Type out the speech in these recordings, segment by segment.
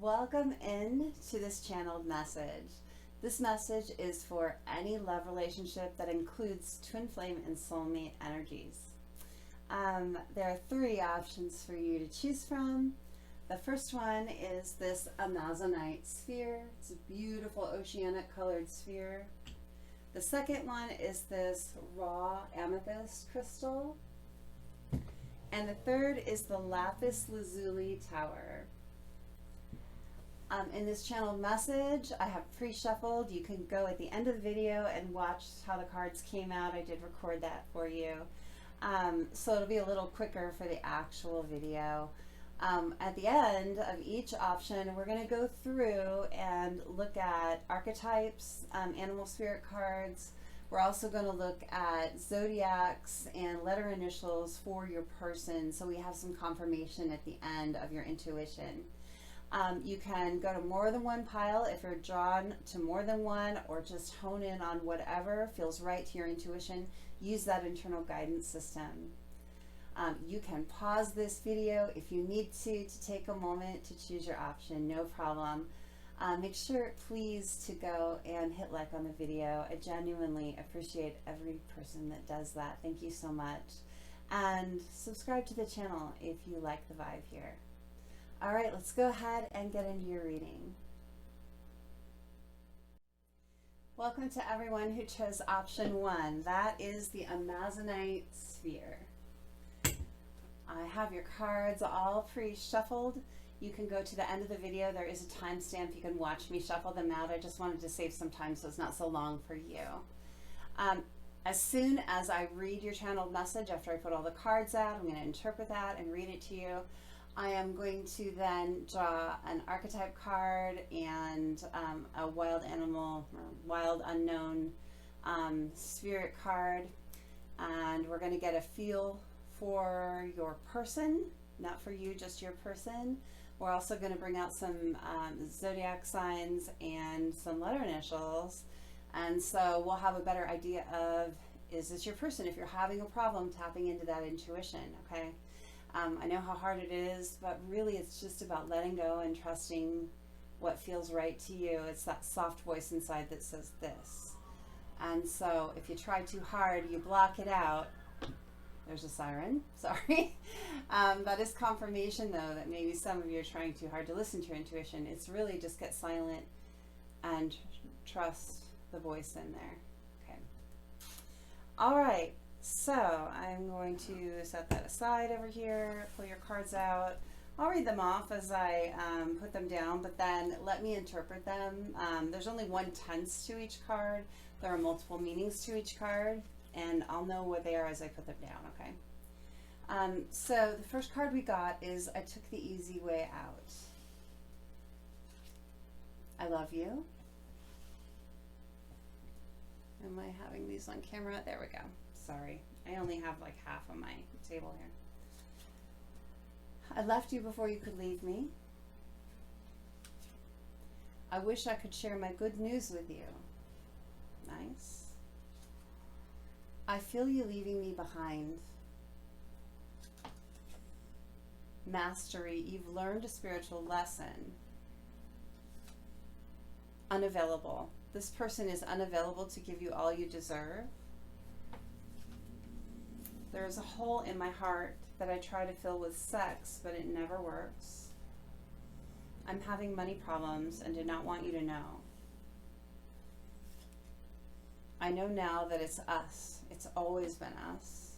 Welcome in to this channeled message. This message is for any love relationship that includes twin flame and soulmate energies. There are three options for you to choose from. The first one is this Amazonite sphere. It's a beautiful oceanic colored sphere. The second one is this raw amethyst crystal. And the third is the Lapis Lazuli tower. In this channeled message, I have pre-shuffled. You can go at the end of the video and watch how the cards came out. I did record that for you. So it'll be a little quicker for the actual video. At the end of each option, we're going to go through and look at archetypes, animal spirit cards. We're also going to look at zodiacs and letter initials for your person, so we have some confirmation at the end of your intuition. You can go to more than one pile if you're drawn to more than one, or just hone in on whatever feels right to your intuition. Use that internal guidance system. You can pause this video if you need to take a moment to choose your option, no problem. Make sure, please, to go and hit like on the video. I genuinely appreciate every person that does that. Thank you so much. And subscribe to the channel if you like the vibe here. All right, let's go ahead and get into your reading. Welcome to everyone who chose option 1. That is the Amazonite sphere. I have your cards all pre-shuffled. You can go to the end of the video. There is a timestamp. You can watch me shuffle them out. I just wanted to save some time so it's not so long for you. As soon as I read your channeled message, after I put all the cards out, I'm going to interpret that and read it to you. I am going to then draw an archetype card and a wild animal, or wild unknown spirit card. And we're going to get a feel for your person, not for you, just your person. We're also going to bring out some zodiac signs and some letter initials. And so we'll have a better idea of, is this your person? If you're having a problem tapping into that intuition, okay? I know how hard it is, but really it's just about letting go and trusting what feels right to you. It's that soft voice inside that says this. And so if you try too hard, you block it out. There's a siren, sorry. That is confirmation, though, that maybe some of you are trying too hard to listen to your intuition. It's really just get silent and trust the voice in there. Okay. All right. So I'm going to set that aside over here, pull your cards out. I'll read them off as I put them down, but then let me interpret them. There's only one tense to each card. There are multiple meanings to each card, and I'll know what they are as I put them down, okay? So the first card we got is I took the easy way out. I love you. Am I having these on camera? There we go. Sorry, I only have like half of my table here. I left you before you could leave me. I wish I could share my good news with you. Nice. I feel you leaving me behind. Mastery, you've learned a spiritual lesson. Unavailable. This person is unavailable to give you all you deserve. There is a hole in my heart that I try to fill with sex, but it never works. I'm having money problems and did not want you to know. I know now that it's us. It's always been us.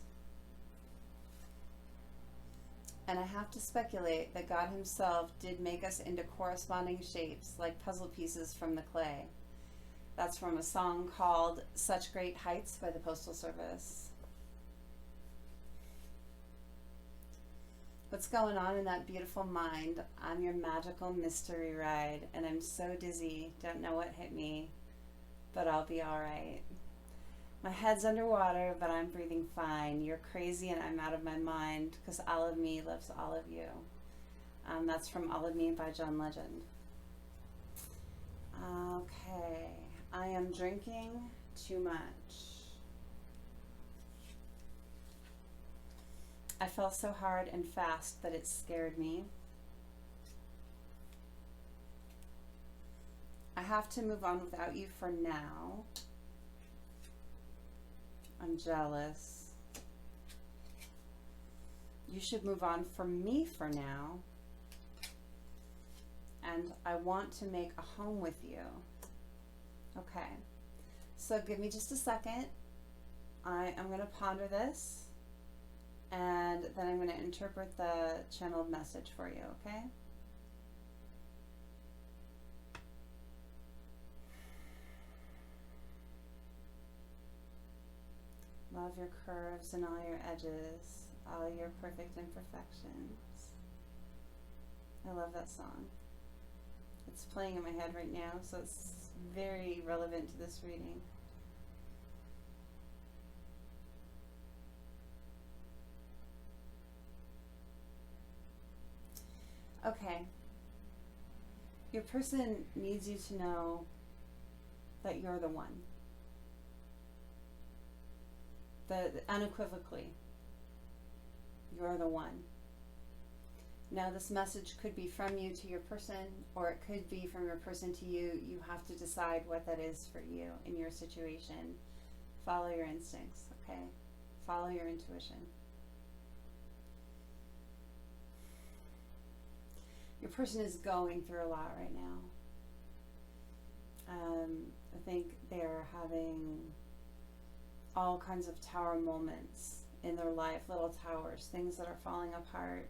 And I have to speculate that God himself did make us into corresponding shapes like puzzle pieces from the clay. That's from a song called Such Great Heights by the Postal Service. What's going on in that beautiful mind? I'm your magical mystery ride, and I'm so dizzy, don't know what hit me, but I'll be all right. My head's underwater, but I'm breathing fine. You're crazy and I'm out of my mind, because all of me loves all of you. That's from All of Me by John Legend. Okay, I am drinking too much. I fell so hard and fast that it scared me. have to move on without you for now. I'm jealous. You should move on from me for now. And I want to make a home with you. Okay. So give me just a second. I am going to ponder this. And then I'm going to interpret the channeled message for you, okay? Love your curves and all your edges, all your perfect imperfections. I love that song. It's playing in my head right now, so it's very relevant to this reading. Okay. Your person needs you to know that you're the one. Unequivocally, you're the one. Now this message could be from you to your person, or it could be from your person to you. You have to decide what that is for you in your situation. Follow your instincts, okay? Follow your intuition. Your person is going through a lot right now. I think they're having all kinds of tower moments in their life, little towers, things that are falling apart.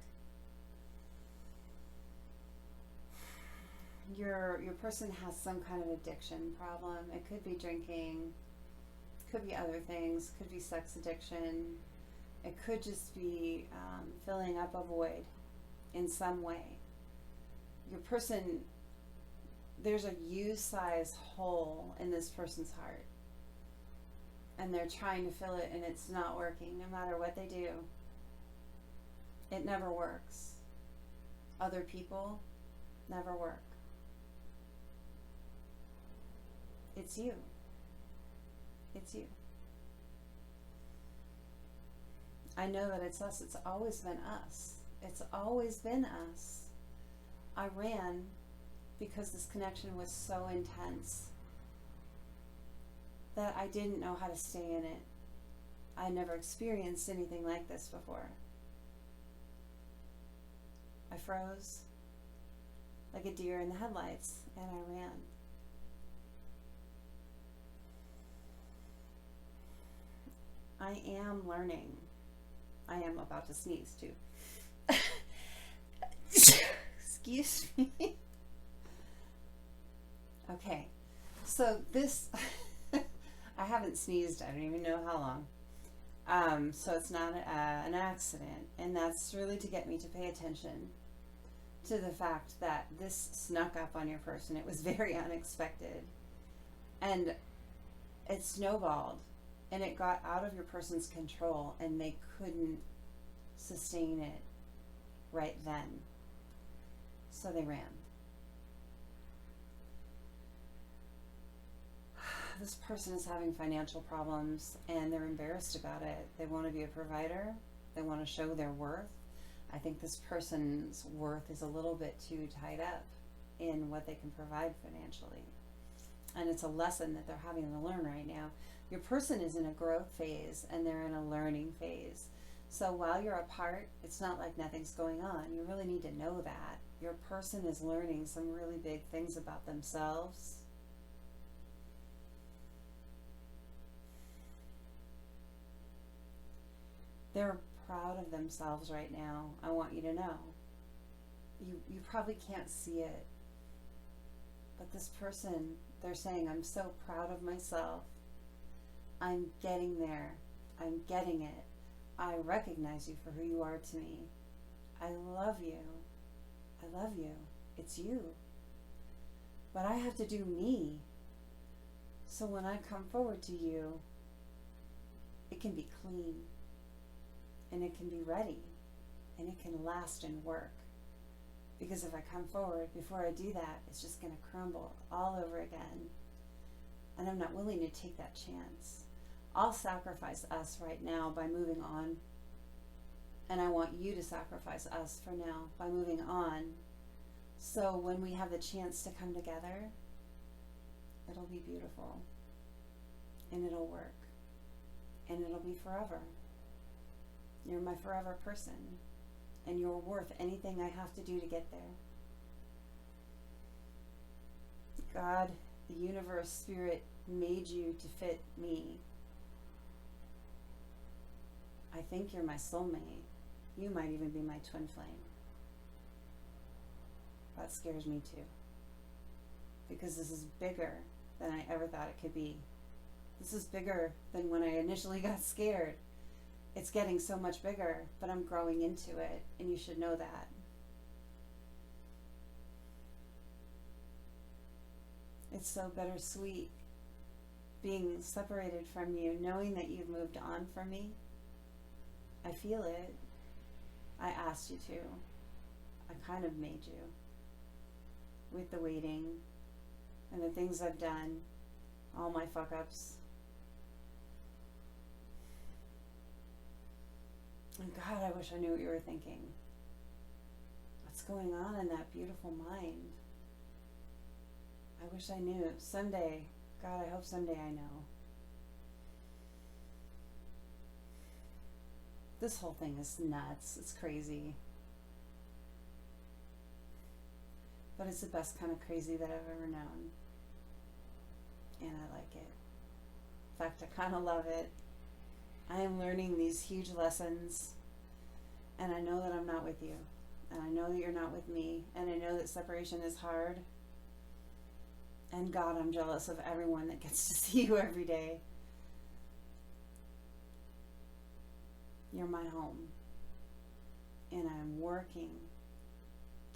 Your person has some kind of addiction problem. It could be drinking, could be other things, could be sex addiction. It could just be filling up a void in some way. Your person, there's a U-size hole in this person's heart. And they're trying to fill it, and it's not working, no matter what they do. It never works. Other people never work. It's you. It's you. I know that it's us. It's always been us. It's always been us. I ran because this connection was so intense that I didn't know how to stay in it. I never experienced anything like this before. I froze like a deer in the headlights, and I ran. I am learning. I am about to sneeze too. Excuse me. Okay, so this I haven't sneezed, I don't even know how long. So it's not an accident, and that's really to get me to pay attention to the fact that this snuck up on your person. It was very unexpected, and it snowballed, and it got out of your person's control, and they couldn't sustain it right then. So they ran. This person is having financial problems, and they're embarrassed about it. They want to be a provider. They want to show their worth. I think this person's worth is a little bit too tied up in what they can provide financially. And it's a lesson that they're having to learn right now. Your person is in a growth phase, and they're in a learning phase. So while you're apart, it's not like nothing's going on. You really need to know that. Your person is learning some really big things about themselves. They're proud of themselves right now. I want you to know. You probably can't see it. But this person, they're saying, I'm so proud of myself. I'm getting there. I'm getting it. I recognize you for who you are to me. I love you. I love you. It's you. But I have to do me. So when I come forward to you, it can be clean. And it can be ready, and it can last and work. Because if I come forward, before I do that, it's just going to crumble all over again. And I'm not willing to take that chance. I'll sacrifice us right now by moving on. And I want you to sacrifice us for now by moving on. So when we have the chance to come together, It'll be beautiful. And it'll work. And it'll be forever. You're my forever person. And you're worth anything I have to do to get there. God, the universe, spirit made you to fit me. I think you're my soulmate. You might even be my twin flame. That scares me too. Because this is bigger than I ever thought it could be. This is bigger than when I initially got scared. It's getting so much bigger, but I'm growing into it, and you should know that. It's so bittersweet being separated from you, knowing that you've moved on from me. I feel it. I asked you to. I kind of made you. With the waiting and the things I've done, all my fuck-ups. And God, I wish I knew what you were thinking. What's going on in that beautiful mind? I wish I knew. Someday, God, I hope someday I know. This whole thing is nuts. It's crazy. But it's the best kind of crazy that I've ever known. And I like it. In fact, I kind of love it. I am learning these huge lessons. And I know that I'm not with you. And I know that you're not with me. And I know that separation is hard. And God, I'm jealous of everyone that gets to see you every day. You're my home. And I'm working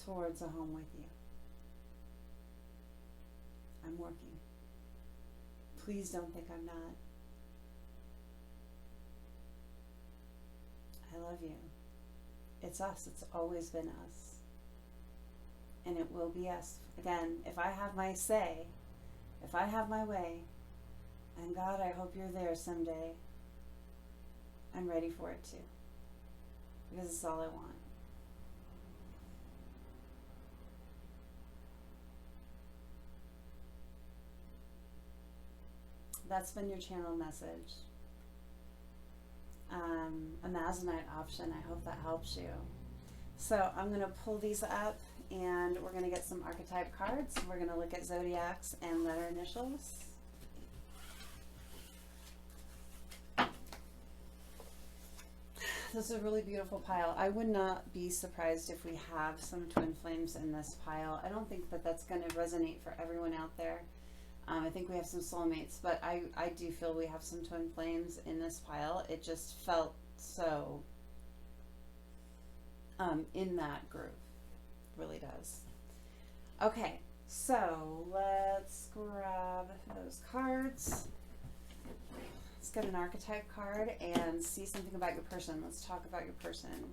towards a home with you. I'm working. Please don't think I'm not. I love you. It's us. It's always been us. And it will be us. Again, if I have my say, if I have my way, and God, I hope you're there someday, I'm ready for it too. Because it's all I want. That's been your channel message. A 𝗣𝗨𝗥𝗖𝗞𝗦 option. I hope that helps you. So I'm going to pull these up and we're going to get some archetype cards. We're going to look at zodiacs and letter initials. This is a really beautiful pile. I would not be surprised if we have some twin flames in this pile. I don't think that that's going to resonate for everyone out there. I think we have some soulmates, but I do feel we have some twin flames in this pile. It just felt so in that group. Really does. Okay, so let's grab those cards. Let's get an archetype card and see something about your person. Let's talk about your person.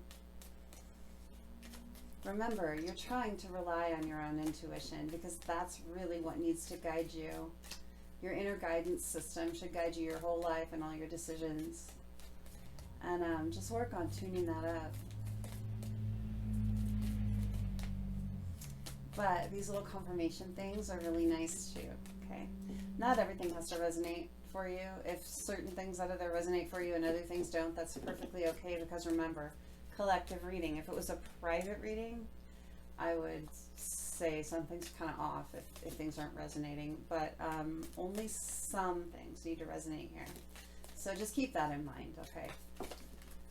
Remember, you're trying to rely on your own intuition because that's really what needs to guide you. Your inner guidance system should guide you your whole life and all your decisions. And just work on tuning that up. But these little confirmation things are really nice too, okay? Not everything has to resonate for you. If certain things out of there resonate for you and other things don't, that's perfectly okay, because remember, collective reading. If it was a private reading, I would say something's kind of off if things aren't resonating, but only some things need to resonate here. So just keep that in mind, okay?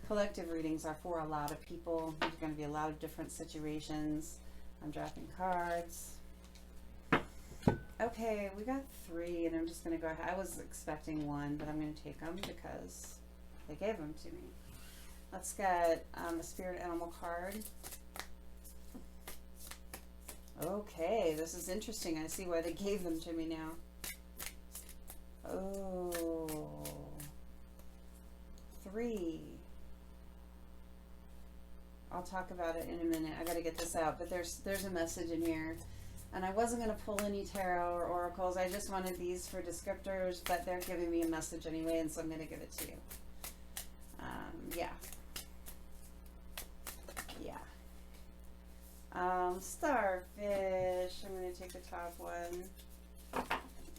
Collective readings are for a lot of people. There's going to be a lot of different situations. I'm drafting cards. Okay, we got 3, and I'm just going to go ahead. I was expecting 1, but I'm going to take them because they gave them to me. Let's get a spirit animal card. Okay, this is interesting. I see why they gave them to me now. Oh, 3. I'll talk about it in a minute. I got to get this out, but there's a message in here. And I wasn't going to pull any tarot or oracles. I just wanted these for descriptors, but they're giving me a message anyway, and so I'm going to give it to you. Yeah. Starfish. I'm going to take the top one.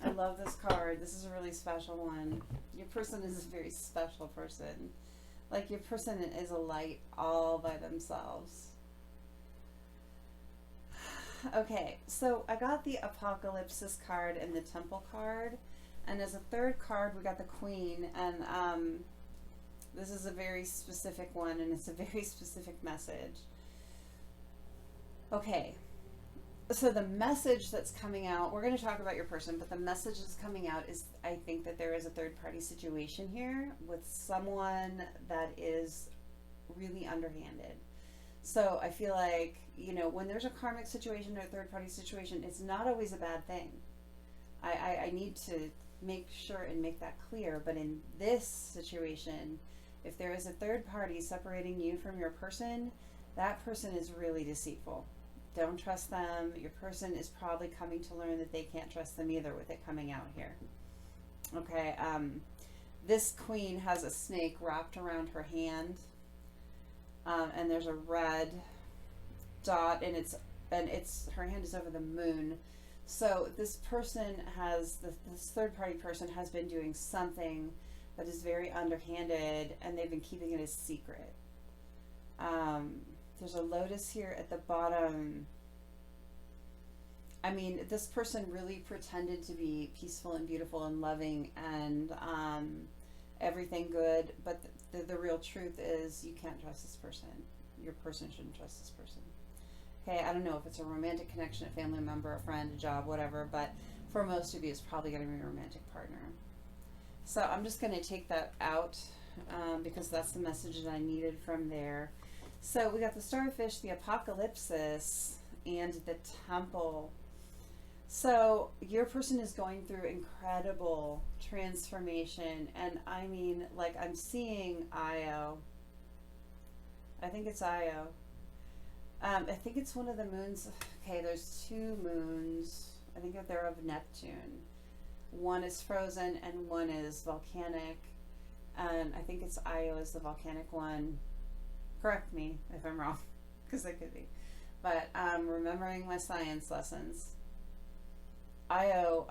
I love this card. This is a really special one. Your person is a very special person. Like, your person is a light all by themselves. Okay, so I got the 𝗥𝗚𝗩𝗥𝗖𝗞𝗦 card and the Temple card. And as a third card, we got the Queen. And this is a very specific one, and it's a very specific message. Okay. So the message that's coming out, we're going to talk about your person, but the message that's coming out is, I think that there is a third party situation here with someone that is really underhanded. So I feel like, you know, when there's a karmic situation or a third party situation, it's not always a bad thing. I need to make sure and make that clear. But in this situation, if there is a third party separating you from your person, that person is really deceitful. Don't trust them. Your person is probably coming to learn that they can't trust them either with it coming out here. Okay, this Queen has a snake wrapped around her hand, and there's a red dot, and her hand is over the moon. So this person this third party person has been doing something that is very underhanded, and they've been keeping it a secret. There's a lotus here at the bottom. I mean, this person really pretended to be peaceful and beautiful and loving and everything good, but the real truth is you can't trust this person. Your person shouldn't trust this person. Okay, I don't know if it's a romantic connection, a family member, a friend, a job, whatever, but for most of you, it's probably going to be a romantic partner. So I'm just going to take that out because that's the message that I needed from there. So we got the starfish, the 𝗥𝗚𝗩𝗥𝗖𝗞𝗦, and the temple. So your person is going through incredible transformation, and I mean, like, I'm seeing Io. I think it's Io. I think it's one of the moons. Okay, there's two moons. I think that they're of Neptune. One is frozen and one is volcanic, and I think it's Io is the volcanic one. Correct me if I'm wrong, because I could be. But remembering my science lessons, Io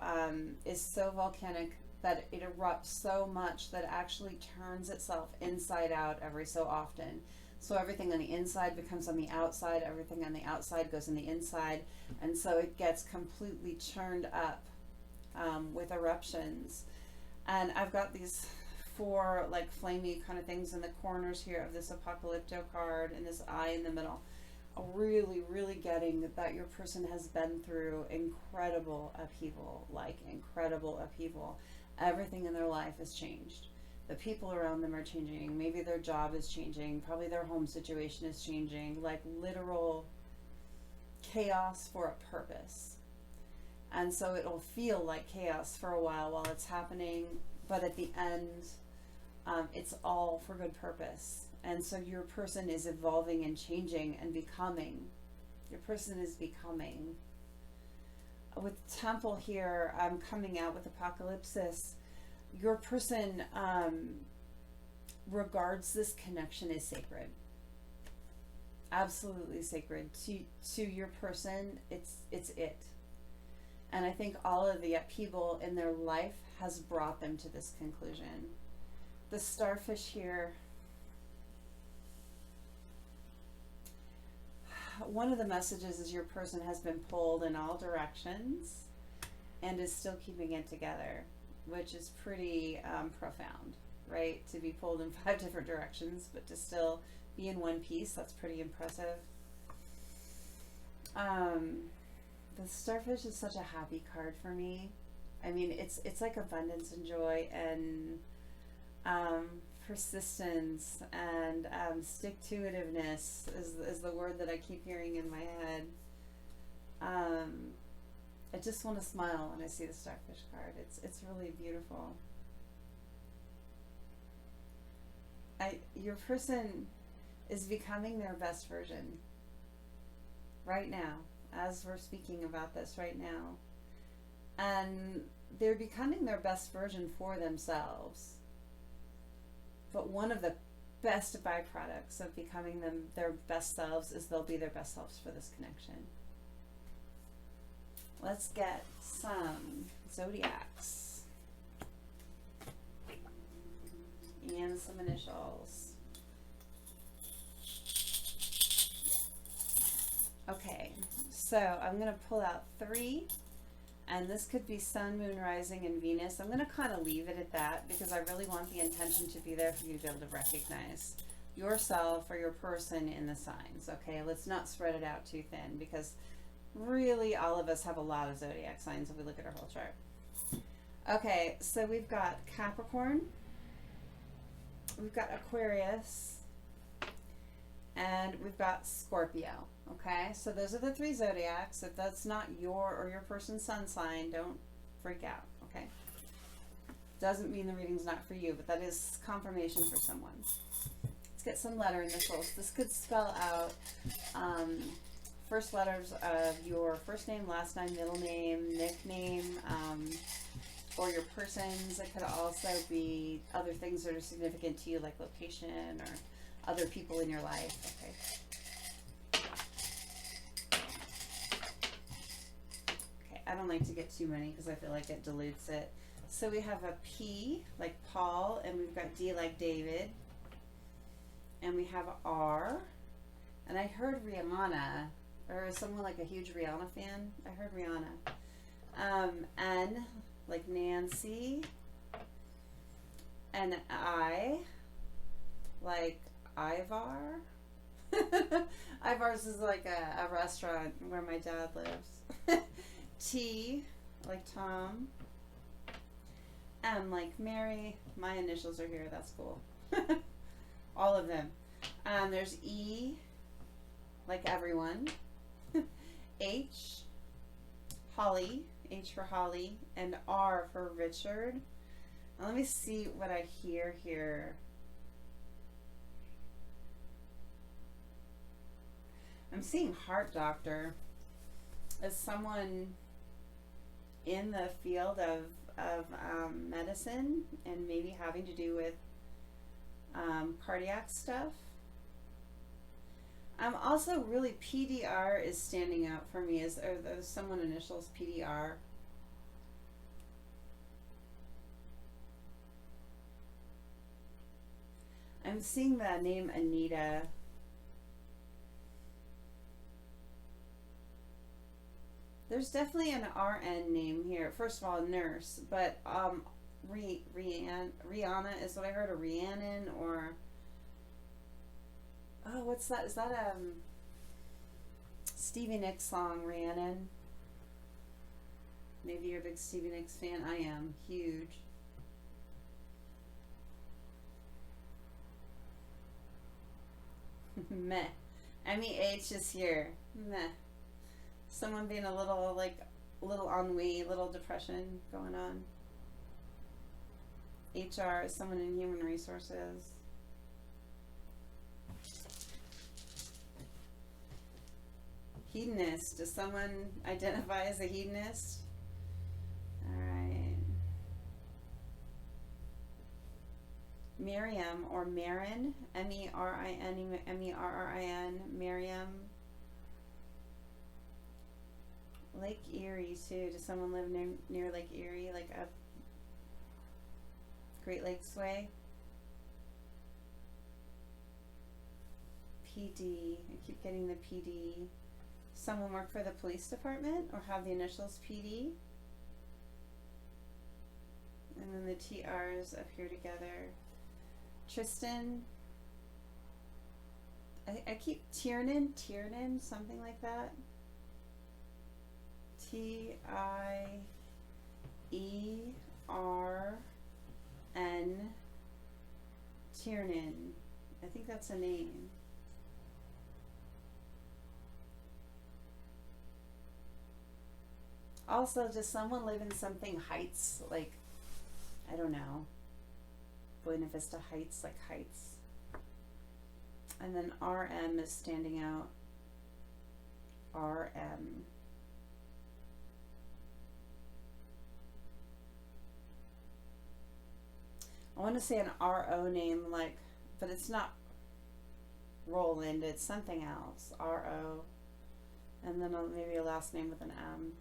is so volcanic that it erupts so much that it actually turns itself inside out every so often. So everything on the inside becomes on the outside, everything on the outside goes on the inside, and so it gets completely churned up with eruptions. And I've got these four like flamey kind of things in the corners here of this 𝗥𝗚𝗩𝗥𝗖𝗞𝗦 card and this eye in the middle. Really getting that your person has been through incredible upheaval, like incredible upheaval. Everything in their life has changed. The people around them are changing. Maybe their job is changing. Probably their home situation is changing. Like literal chaos for a purpose. And so it'll feel like chaos for a while it's happening, but at the end, it's all for good purpose. And so your person is evolving and changing and becoming. Your person is becoming. With temple here, I'm coming out with 𝗥𝗚𝗩𝗥𝗖𝗞𝗦. Your person regards this connection as sacred. Absolutely sacred. To your person, it's it. And I think all of the upheaval in their life has brought them to this conclusion. The starfish here, one of the messages is your person has been pulled in all directions and is still keeping it together, which is pretty profound, right? To be pulled in 5 different directions, but to still be in one piece, that's pretty impressive. The starfish is such a happy card for me. I mean, it's like abundance and joy and persistence and stick-to-itiveness is the word that I keep hearing in my head. I just want to smile when I see the starfish card. It's really beautiful. Your person is becoming their best version right now, as we're speaking about this right now. And they're becoming their best version for themselves. But one of the best byproducts of becoming their best selves is they'll be their best selves for this connection. let's get some zodiacs and some initials. Okay, so I'm going to pull out 3, and this could be Sun, Moon, Rising, and Venus. I'm going to kind of leave it at that because I really want the intention to be there for you to be able to recognize yourself or your person in the signs. Okay, let's not spread it out too thin because really all of us have a lot of zodiac signs if we look at our whole chart. Okay, so we've got Capricorn, we've got Aquarius, and we've got Scorpio. Okay, so those are the 3 zodiacs. If that's not your or your person's sun sign, don't freak out. Okay, doesn't mean the reading's not for you, but that is confirmation for someone. Let's get some letter initials. This could spell out first letters of your first name, last name, middle name, nickname, or your person's. It could also be other things that are significant to you, like location or other people in your life. Okay. Okay, I don't like to get too many because I feel like it dilutes it. So we have a P like Paul, and we've got D like David, and we have R, and I heard Rihanna, or is someone like a huge Rihanna fan? I heard Rihanna. N like Nancy, and I like Ivar. Ivar's is like a restaurant where my dad lives. T like Tom. M like Mary. My initials are here, that's cool. All of them. There's E like everyone. H, Holly, H for Holly, and R for Richard. Now let me see what I hear here. I'm seeing heart doctor as someone in the field of medicine and maybe having to do with cardiac stuff. Also really PDR is standing out for me. Are those someone initials PDR? I'm seeing the name Anita. There's definitely an RN name here. First of all, nurse, but Rihanna is what I heard, or Rhiannon, or oh, what's that? Is that Stevie Nicks song, Rhiannon? Maybe you're a big Stevie Nicks fan. I am huge. Meh. MEH is here. Meh. Someone being a little ennui, little depression going on. HR is someone in human resources. Hedonist. Does someone identify as a hedonist? Alright. Miriam or Marin. M-E-R-I-N, M-E-R-R-I-N. Miriam. Lake Erie too. Does someone live near Lake Erie, like up Great Lakes way? PD. I keep getting the PD. Someone work for the police department or have the initials PD. And then the TRs up here together. Tristan. I keep Tiernan, something like that. T-I-E-R-N. Tiernan. I think that's a name. Also, does someone live in something Heights, like, I don't know, Buena Vista Heights, like Heights? And then RM is standing out. RM. I want to say an RO name, like, but it's not Roland, it's something else. RO. And then maybe a last name with an M.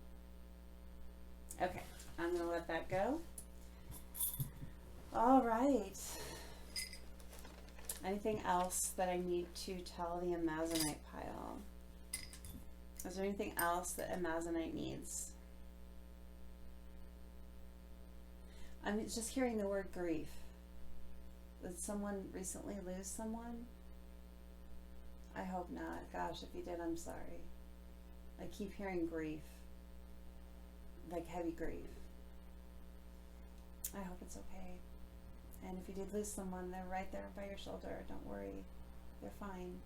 Okay, I'm going to let that go. All right. Anything else that I need to tell the Amazonite pile? Is there anything else that Amazonite needs? I'm just hearing the word grief. Did someone recently lose someone? I hope not. Gosh, if you did, I'm sorry. I keep hearing grief. Like heavy grief. I hope it's okay. And if you did lose someone, they're right there by your shoulder. Don't worry. They're fine.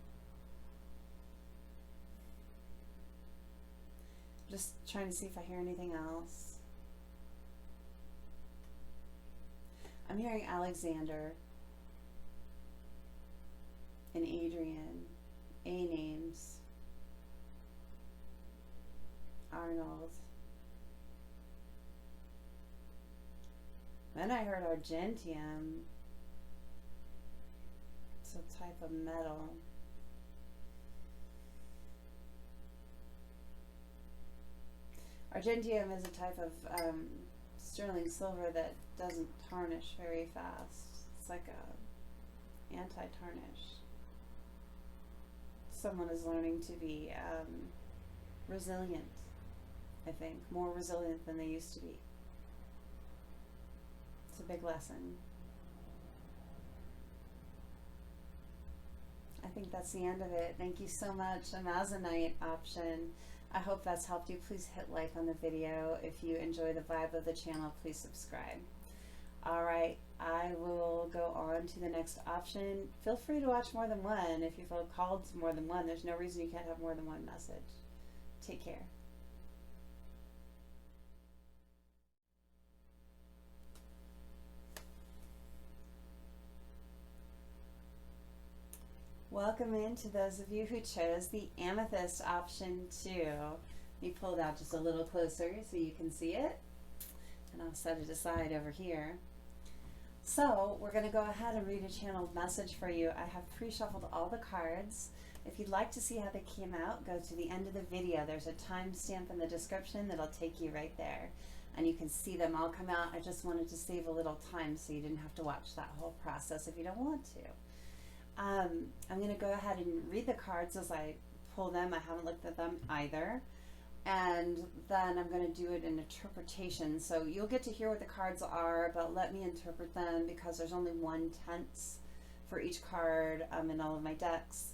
Just trying to see if I hear anything else. I'm hearing Alexander and Adrian, A names, Arnold. Then I heard argentium. It's a type of metal. Argentium is a type of sterling silver that doesn't tarnish very fast. It's like a anti-tarnish. Someone is learning to be resilient, I think. More resilient than they used to be. It's a big lesson. I think that's the end of it. Thank you so much, Amazonite option. I hope that's helped you. Please hit like on the video. If you enjoy the vibe of the channel, please subscribe. All right, I will go on to the next option. Feel free to watch more than one. If you feel called to more than one, there's no reason you can't have more than one message. Take care. Welcome in to those of you who chose the Amethyst option 2. Let me pull it out just a little closer so you can see it. And I'll set it aside over here. So we're going to go ahead and read a channeled message for you. I have pre-shuffled all the cards. If you'd like to see how they came out, go to the end of the video. There's a timestamp in the description that'll take you right there. And you can see them all come out. I just wanted to save a little time so you didn't have to watch that whole process if you don't want to. I'm going to go ahead and read the cards as I pull them. I haven't looked at them either. And then I'm going to do it in interpretation. So you'll get to hear what the cards are, but let me interpret them because there's only one tense for each card in all of my decks.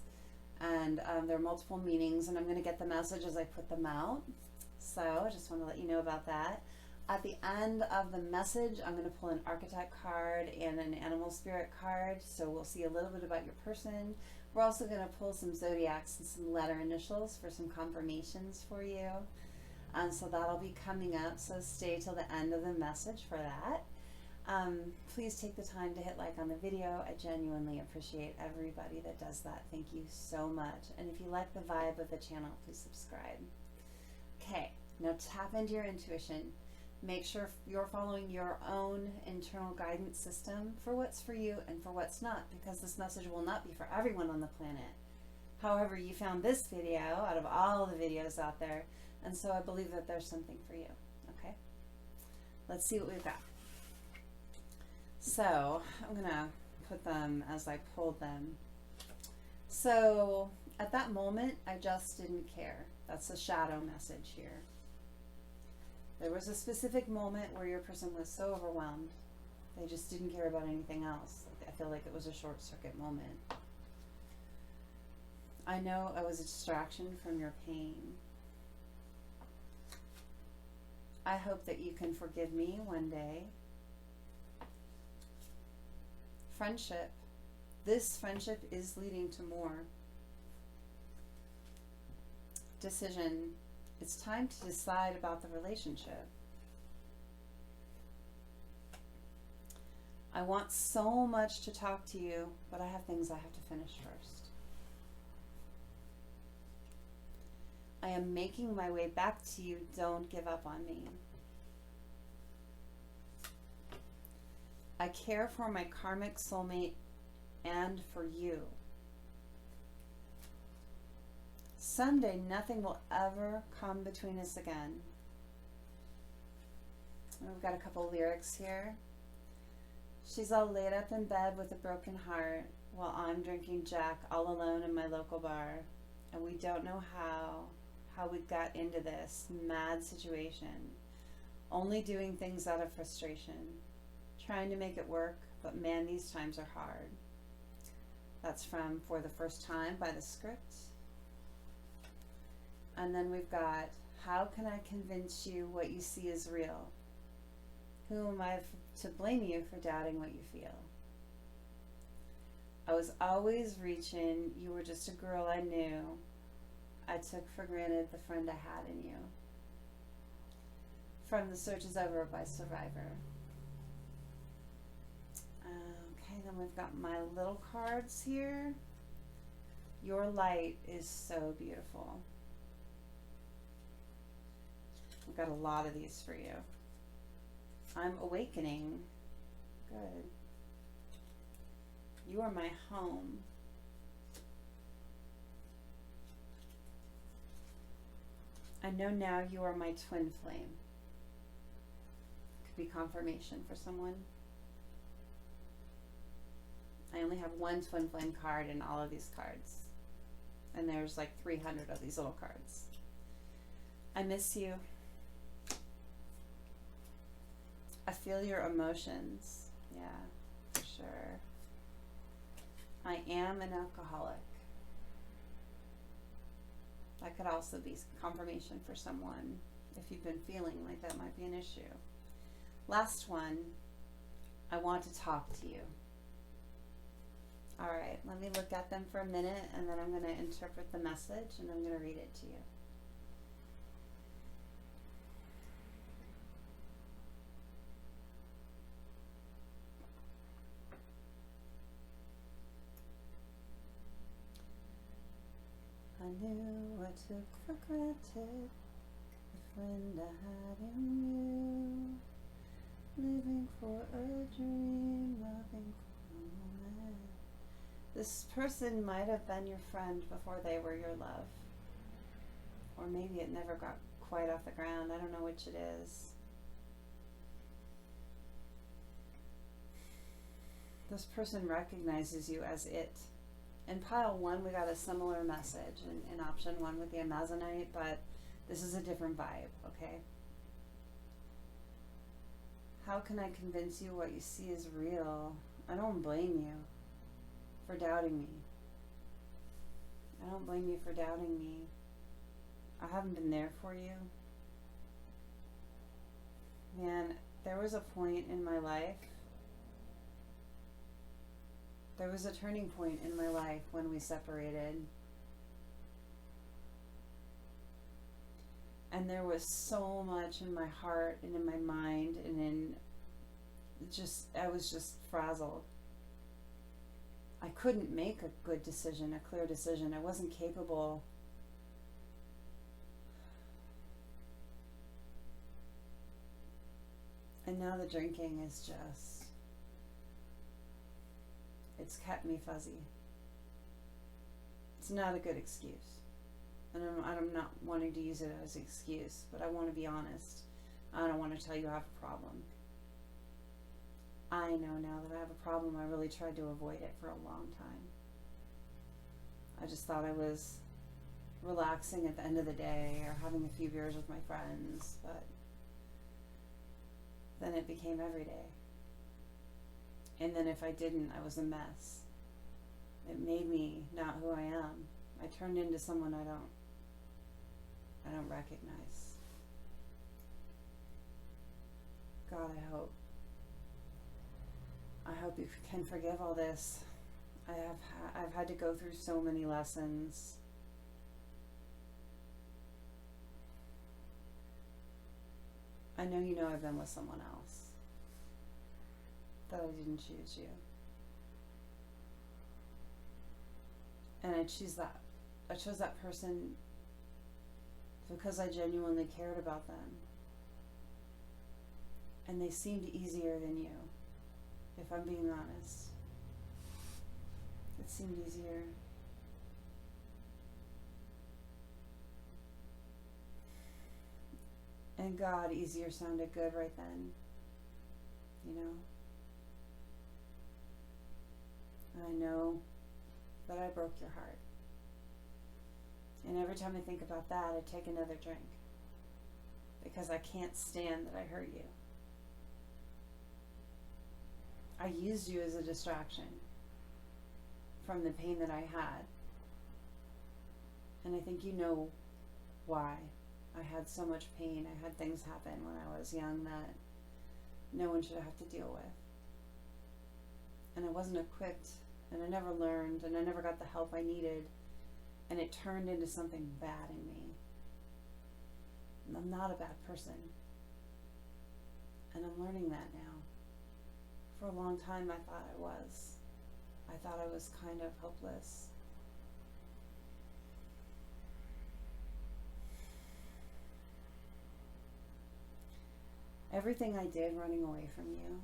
And there are multiple meanings, and I'm going to get the message as I put them out. So I just want to let you know about that. At the end of the message, I'm going to pull an archetype card and an animal spirit card, so we'll see a little bit about your person. We're also going to pull some zodiacs and some letter initials for some confirmations for you. So that'll be coming up, so stay till the end of the message for that. Please take the time to hit like on the video. I genuinely appreciate everybody that does that. Thank you so much. And if you like the vibe of the channel, please subscribe. Okay, now tap into your intuition. Make sure you're following your own internal guidance system for what's for you and for what's not, because this message will not be for everyone on the planet. However, you found this video out of all the videos out there, and so I believe that there's something for you. Okay? Let's see what we've got. So I'm going to put them as I pulled them. So at that moment, I just didn't care. That's a shadow message here. There was a specific moment where your person was so overwhelmed, they just didn't care about anything else. I feel like it was a short circuit moment. I know I was a distraction from your pain. I hope that you can forgive me one day. Friendship. This friendship is leading to more. Decision. It's time to decide about the relationship. I want so much to talk to you, but I have things I have to finish first. I am making my way back to you. Don't give up on me. I care for my karmic soulmate and for you. Someday, nothing will ever come between us again. And we've got a couple lyrics here. She's all laid up in bed with a broken heart while I'm drinking Jack all alone in my local bar. And we don't know how we got into this mad situation. Only doing things out of frustration. Trying to make it work, but man, these times are hard. That's from For the First Time by The Script. And then we've got, how can I convince you what you see is real? Who am I to blame you for doubting what you feel? I was always reaching, you were just a girl I knew. I took for granted the friend I had in you. From The Search Is Over by Survivor. Okay, then we've got my little cards here. Your light is so beautiful. We've got a lot of these for you. I'm awakening. Good. You are my home. I know now you are my twin flame. Could be confirmation for someone. I only have one twin flame card in all of these cards. And there's like 300 of these little cards. I miss you. I feel your emotions. Yeah, for sure. I am an alcoholic. That could also be confirmation for someone if you've been feeling like that might be an issue. Last one, I want to talk to you. All right, let me look at them for a minute and then I'm going to interpret the message and I'm going to read it to you. I knew I took for granted the friend I had in you, living for a dream, loving for a moment. This person might have been your friend before they were your love. Or maybe it never got quite off the ground. I don't know which it is. This person recognizes you as it. In pile 1, we got a similar message in option 1 with the Amazonite, but this is a different vibe, okay? How can I convince you what you see is real? I don't blame you for doubting me. I don't blame you for doubting me. I haven't been there for you. Man, there was a point in my life. There was a turning point in my life when we separated. And there was so much in my heart and in my mind and I was just frazzled. I couldn't make a good decision, a clear decision. I wasn't capable. And now the drinking is just, it's kept me fuzzy. It's not a good excuse. And I'm not wanting to use it as an excuse, but I want to be honest. I don't want to tell you I have a problem. I know now that I have a problem. I really tried to avoid it for a long time. I just thought I was relaxing at the end of the day or having a few beers with my friends, but then it became every day. And then if I didn't, I was a mess. It made me not who I am. I turned into someone I don't recognize. God, I hope you can forgive all this. I've had to go through so many lessons. I know you know I've been with someone else. That I didn't choose you. And I chose that person because I genuinely cared about them. And they seemed easier than you, if I'm being honest. It seemed easier. And God, easier sounded good right then. You know? I know that I broke your heart. And every time I think about that, I take another drink. Because I can't stand that I hurt you. I used you as a distraction from the pain that I had. And I think you know why I had so much pain. I had things happen when I was young that no one should have to deal with. And I wasn't equipped, and I never learned, and I never got the help I needed, and it turned into something bad in me. And I'm not a bad person. And I'm learning that now. For a long time I thought I was. I thought I was kind of hopeless. Everything I did running away from you,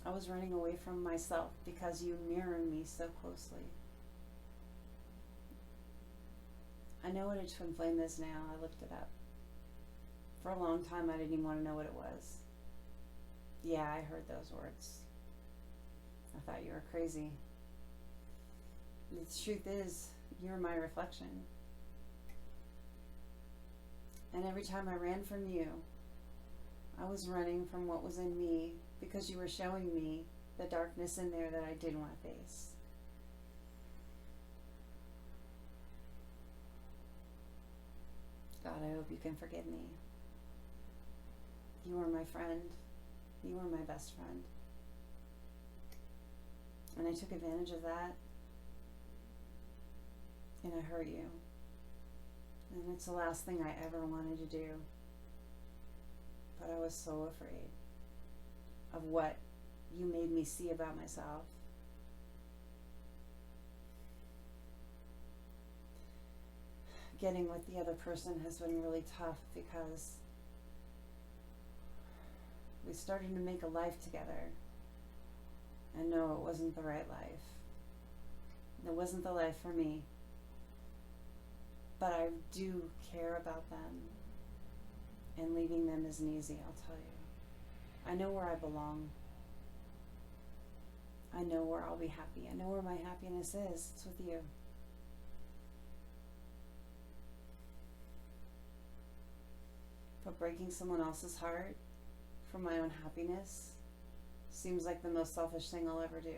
I was running away from myself because you mirror me so closely. I know what a twin flame is now. I looked it up. For a long time I didn't even want to know what it was. Yeah, I heard those words. I thought you were crazy. The truth is, you're my reflection. And every time I ran from you, I was running from what was in me because you were showing me the darkness in there that I didn't want to face. God, I hope you can forgive me. You were my friend. You were my best friend. And I took advantage of that. And I hurt you. And it's the last thing I ever wanted to do. But I was so afraid of what you made me see about myself. Getting with the other person has been really tough because we started to make a life together. And no, it wasn't the right life. It wasn't the life for me. But I do care about them. And leaving them isn't easy, I'll tell you. I know where I belong. I know where I'll be happy. I know where my happiness is. It's with you. But breaking someone else's heart for my own happiness seems like the most selfish thing I'll ever do.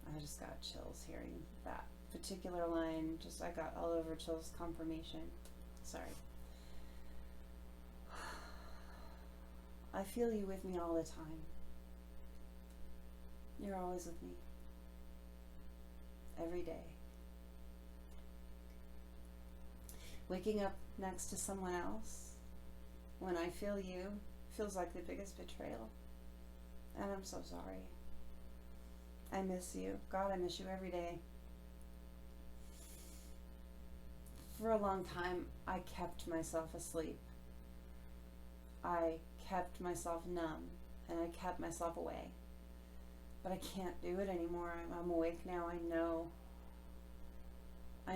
I just got chills hearing that particular line. I got all over chills confirmation. Sorry. I feel you with me all the time. You're always with me. Every day. Waking up next to someone else when I feel you feels like the biggest betrayal. And I'm so sorry. I miss you. God, I miss you every day. For a long time, I kept myself asleep. I kept myself numb, and I kept myself away. But I can't do it anymore. I'm awake now. I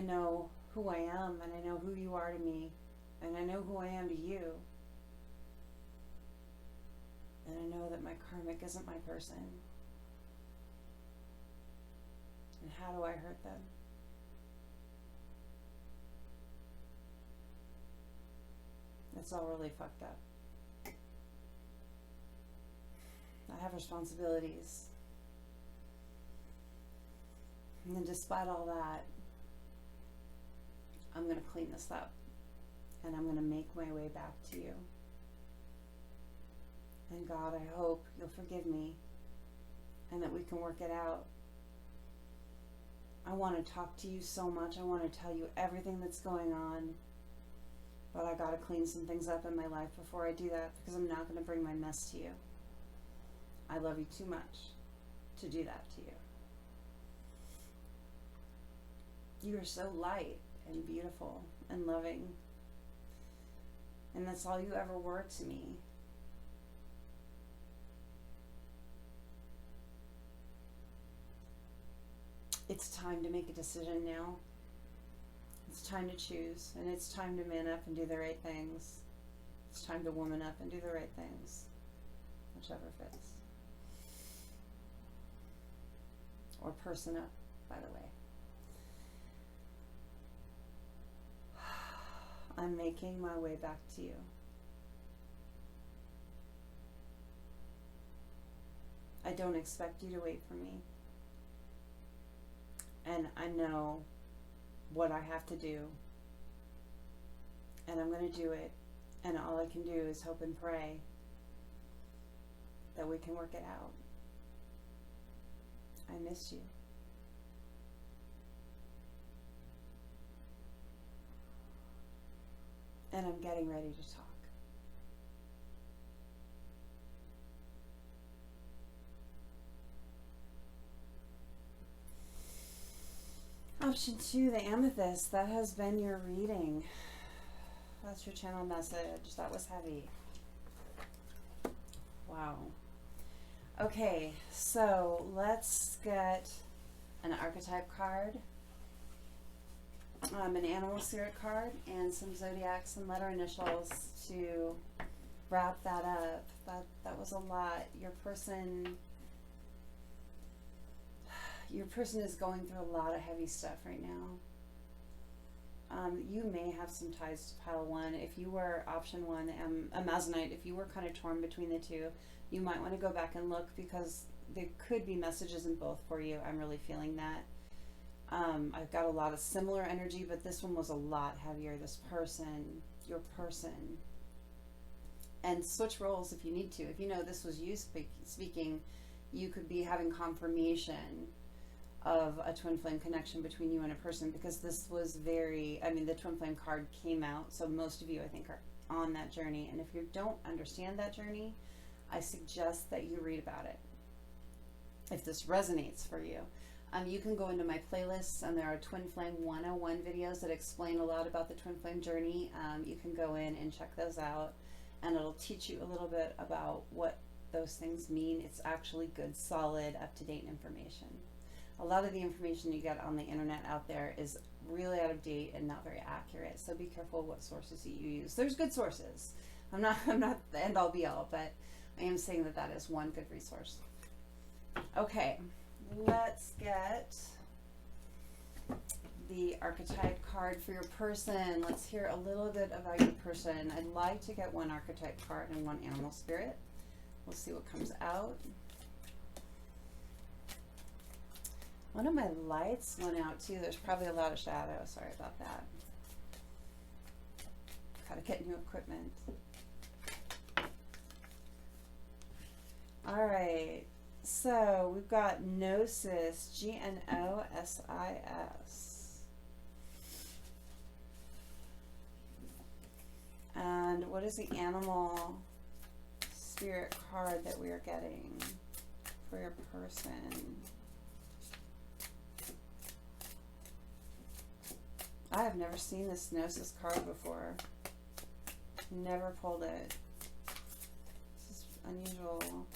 know who I am, and I know who you are to me, and I know who I am to you. And I know that my karmic isn't my person. And how do I hurt them? It's all really fucked up. I have responsibilities. And then despite all that, I'm going to clean this up. And I'm going to make my way back to you. And God, I hope you'll forgive me and that we can work it out. I want to talk to you so much. I want to tell you everything that's going on. But I got to clean some things up in my life before I do that, because I'm not going to bring my mess to you. I love you too much to do that to you. You are so light and beautiful and loving. And that's all you ever were to me. It's time to make a decision now It's time to choose, and it's time to man up and do the right things. It's time to woman up and do the right things, whichever fits. Or person up, by the way. I'm making my way back to you. I don't expect you to wait for me. And I know what I have to do. And I'm going to do it. And all I can do is hope and pray that we can work it out. I miss you. And I'm getting ready to talk. Option 2, the Amethyst. That has been your reading. That's your channel message. That was heavy. Wow. Okay, so let's get an archetype card, an animal spirit card, and some zodiacs and letter initials to wrap that up. That was a lot. Your person is going through a lot of heavy stuff right now. You may have some ties to pile 1. If you were option 1, Amazonite, if you were kind of torn between the two, you might want to go back and look, because there could be messages in both for you. I'm really feeling that. I've got a lot of similar energy, but this one was a lot heavier. This person, your person. And switch roles if you need to. If you know this was you speaking, you could be having confirmation of a twin flame connection between you and a person, because this was very, I mean, the twin flame card came out, so most of you, I think, are on that journey. And if you don't understand that journey, I suggest that you read about it. If this resonates for you, you can go into my playlists, and there are Twin Flame 101 videos that explain a lot about the twin flame journey. You can go in and check those out, and it'll teach you a little bit about what those things mean. It's actually good, solid, up-to-date information. A lot of the information you get on the internet out there is really out of date and not very accurate, so be careful what sources you use. There's good sources. I'm not the end all be all, but I am saying that that is one good resource. Okay, let's get the archetype card for your person. Let's hear a little bit about your person. I'd like to get one archetype card and one animal spirit. We'll see what comes out. One of my lights went out too. There's probably a lot of shadow. Sorry about that. Gotta get new equipment. All right. So we've got Gnosis, Gnosis. And what is the animal spirit card that we are getting for your person? I have never seen this Gnosis card before. Never pulled it. This is unusual.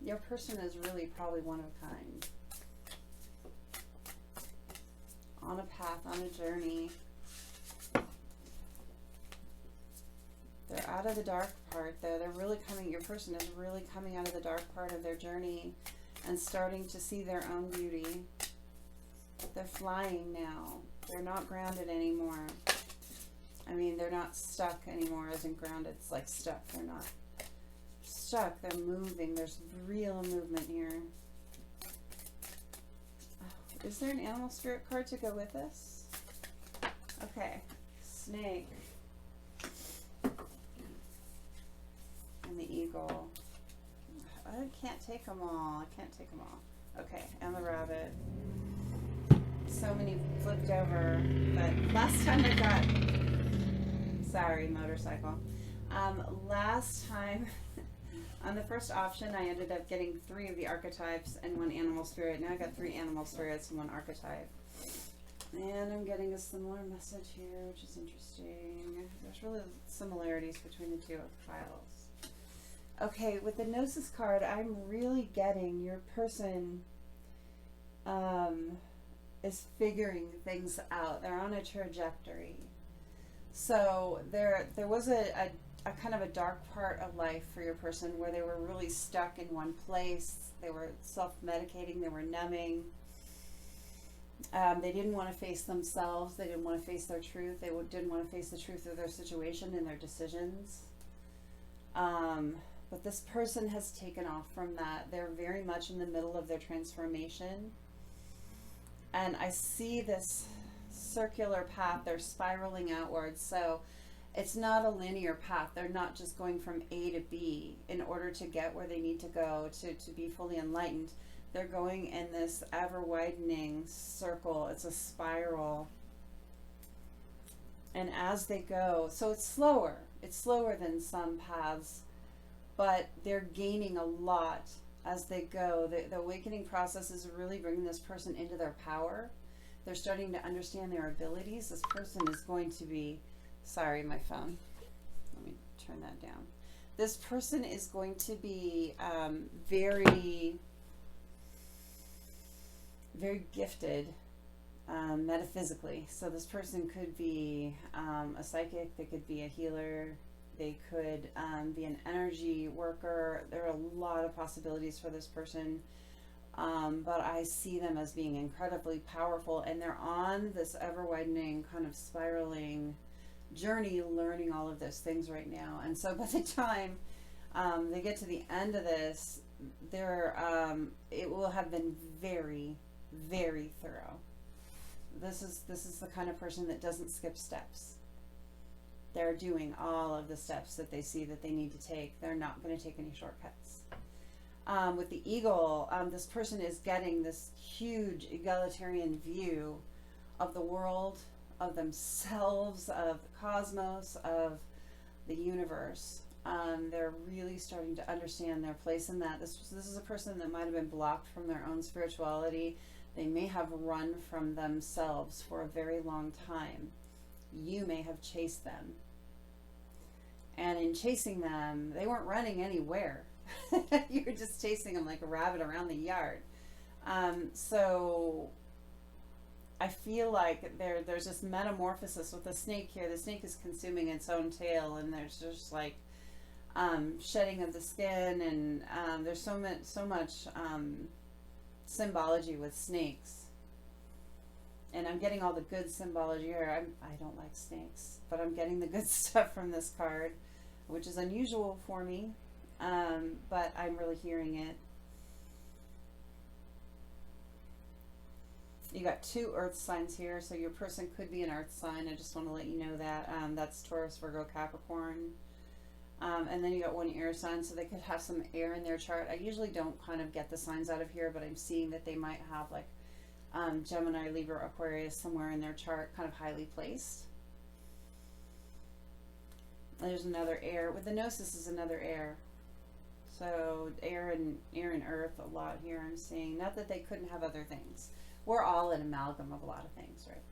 Your person is really probably one of a kind. On a path, on a journey. They're out of the dark part though. They're really coming, your person is really coming out of the dark part of their journey and starting to see their own beauty. They're flying now. They're not grounded anymore. I mean, they're not stuck anymore as in grounded. It's like stuck. They're not stuck. They're moving. There's real movement here. Oh, is there an animal spirit card to go with this? Okay. Snake. And the eagle. I can't take them all. I can't take them all. Okay. And the rabbit. So many flipped over, but last time I got, sorry, motorcycle. Last time on the first option, I ended up getting 3 of the archetypes and 1 animal spirit. Now I got 3 animal spirits and 1 archetype. And I'm getting a similar message here, which is interesting. There's really similarities between the 2 files. Okay, with the Gnosis card, I'm really getting your person, is figuring things out. They're on a trajectory. So there was a kind of a dark part of life for your person where they were really stuck in one place. They were self-medicating, they were numbing. They didn't want to face themselves. They didn't want to face their truth. They didn't want to face the truth of their situation and their decisions. But this person has taken off from that. They're very much in the middle of their transformation. And I see this circular path. They're spiraling outwards. So it's not a linear path. They're not just going from A to B in order to get where they need to go to be fully enlightened. They're going in this ever-widening circle. It's a spiral. And as they go, so it's slower. It's slower than some paths, but they're gaining a lot as they go. The awakening process is really bringing this person into their power. They're starting to understand their abilities. This person is going to be, sorry, my phone. Let me turn that down. This person is going to be very gifted metaphysically. So this person could be a psychic, they could be a healer, they could be an energy worker. There are a lot of possibilities for this person, but I see them as being incredibly powerful, and they're on this ever-widening kind of spiraling journey, learning all of those things right now. And so by the time they get to the end of this, it will have been very, very thorough. This is the kind of person that doesn't skip steps. They're doing all of the steps that they see that they need to take. They're not going to take any shortcuts. With the eagle, this person is getting this huge egalitarian view of the world, of themselves, of the cosmos, of the universe. They're really starting to understand their place in that. This is a person that might have been blocked from their own spirituality. They may have run from themselves for a very long time. You may have chased them. And in chasing them, they weren't running anywhere. You were just chasing them like a rabbit around the yard. So I feel like there's this metamorphosis with the snake here. The snake is consuming its own tail, and there's just like shedding of the skin, and there's so much symbology with snakes. And I'm getting all the good symbology here. I don't like snakes, but I'm getting the good stuff from this card, which is unusual for me, but I'm really hearing it. You got 2 earth signs here, so your person could be an earth sign. I just want to let you know that. That's Taurus, Virgo, Capricorn. And then you got 1 air sign, so they could have some air in their chart. I usually don't kind of get the signs out of here, but I'm seeing that they might have like Gemini, Libra, Aquarius somewhere in their chart, kind of highly placed. There's another air. With the Gnosis is another air. So air and earth a lot here I'm seeing. Not that they couldn't have other things. We're all an amalgam of a lot of things, right?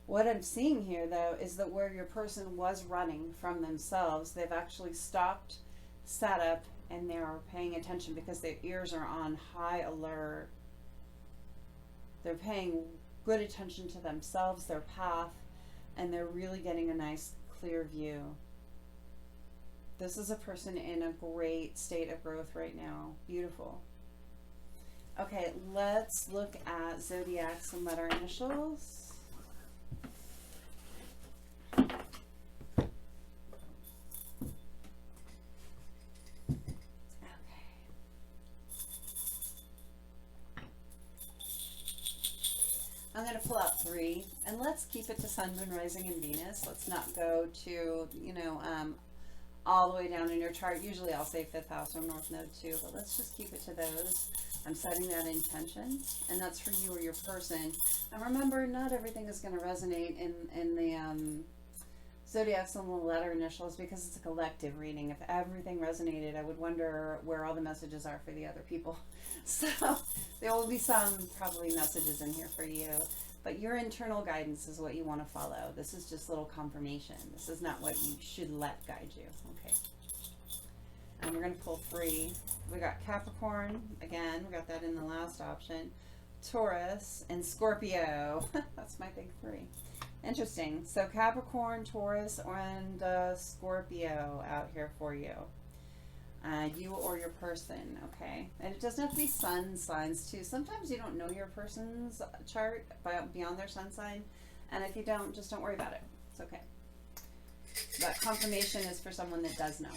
What I'm seeing here, though, is that where your person was running from themselves, they've actually stopped, sat up, and they're paying attention because their ears are on high alert. They're paying good attention to themselves, their path, and they're really getting a nice, clear view. This is a person in a great state of growth right now. Beautiful. Okay, let's look at zodiacs and letter initials. I'm going to pull out 3, and let's keep it to Sun, Moon, Rising, and Venus. Let's not go to, all the way down in your chart. Usually I'll say 5th house or North Node too, but let's just keep it to those. I'm setting that intention, and that's for you or your person. And remember, not everything is going to resonate in the zodiacs and the letter initials because it's a collective reading. If everything resonated, I would wonder where all the messages are for the other people. So there will be some probably messages in here for you, but your internal guidance is what you want to follow. This is just little confirmation. This is not what you should let guide you. Okay. And we're going to pull 3. We got Capricorn, again, we got that in the last option. Taurus, and Scorpio. That's my big 3. Interesting. So Capricorn, Taurus, and Scorpio out here for you. You or your person, okay? And it doesn't have to be sun signs too. Sometimes you don't know your person's chart beyond their sun sign. And if you don't, just don't worry about it. It's okay. That confirmation is for someone that does know.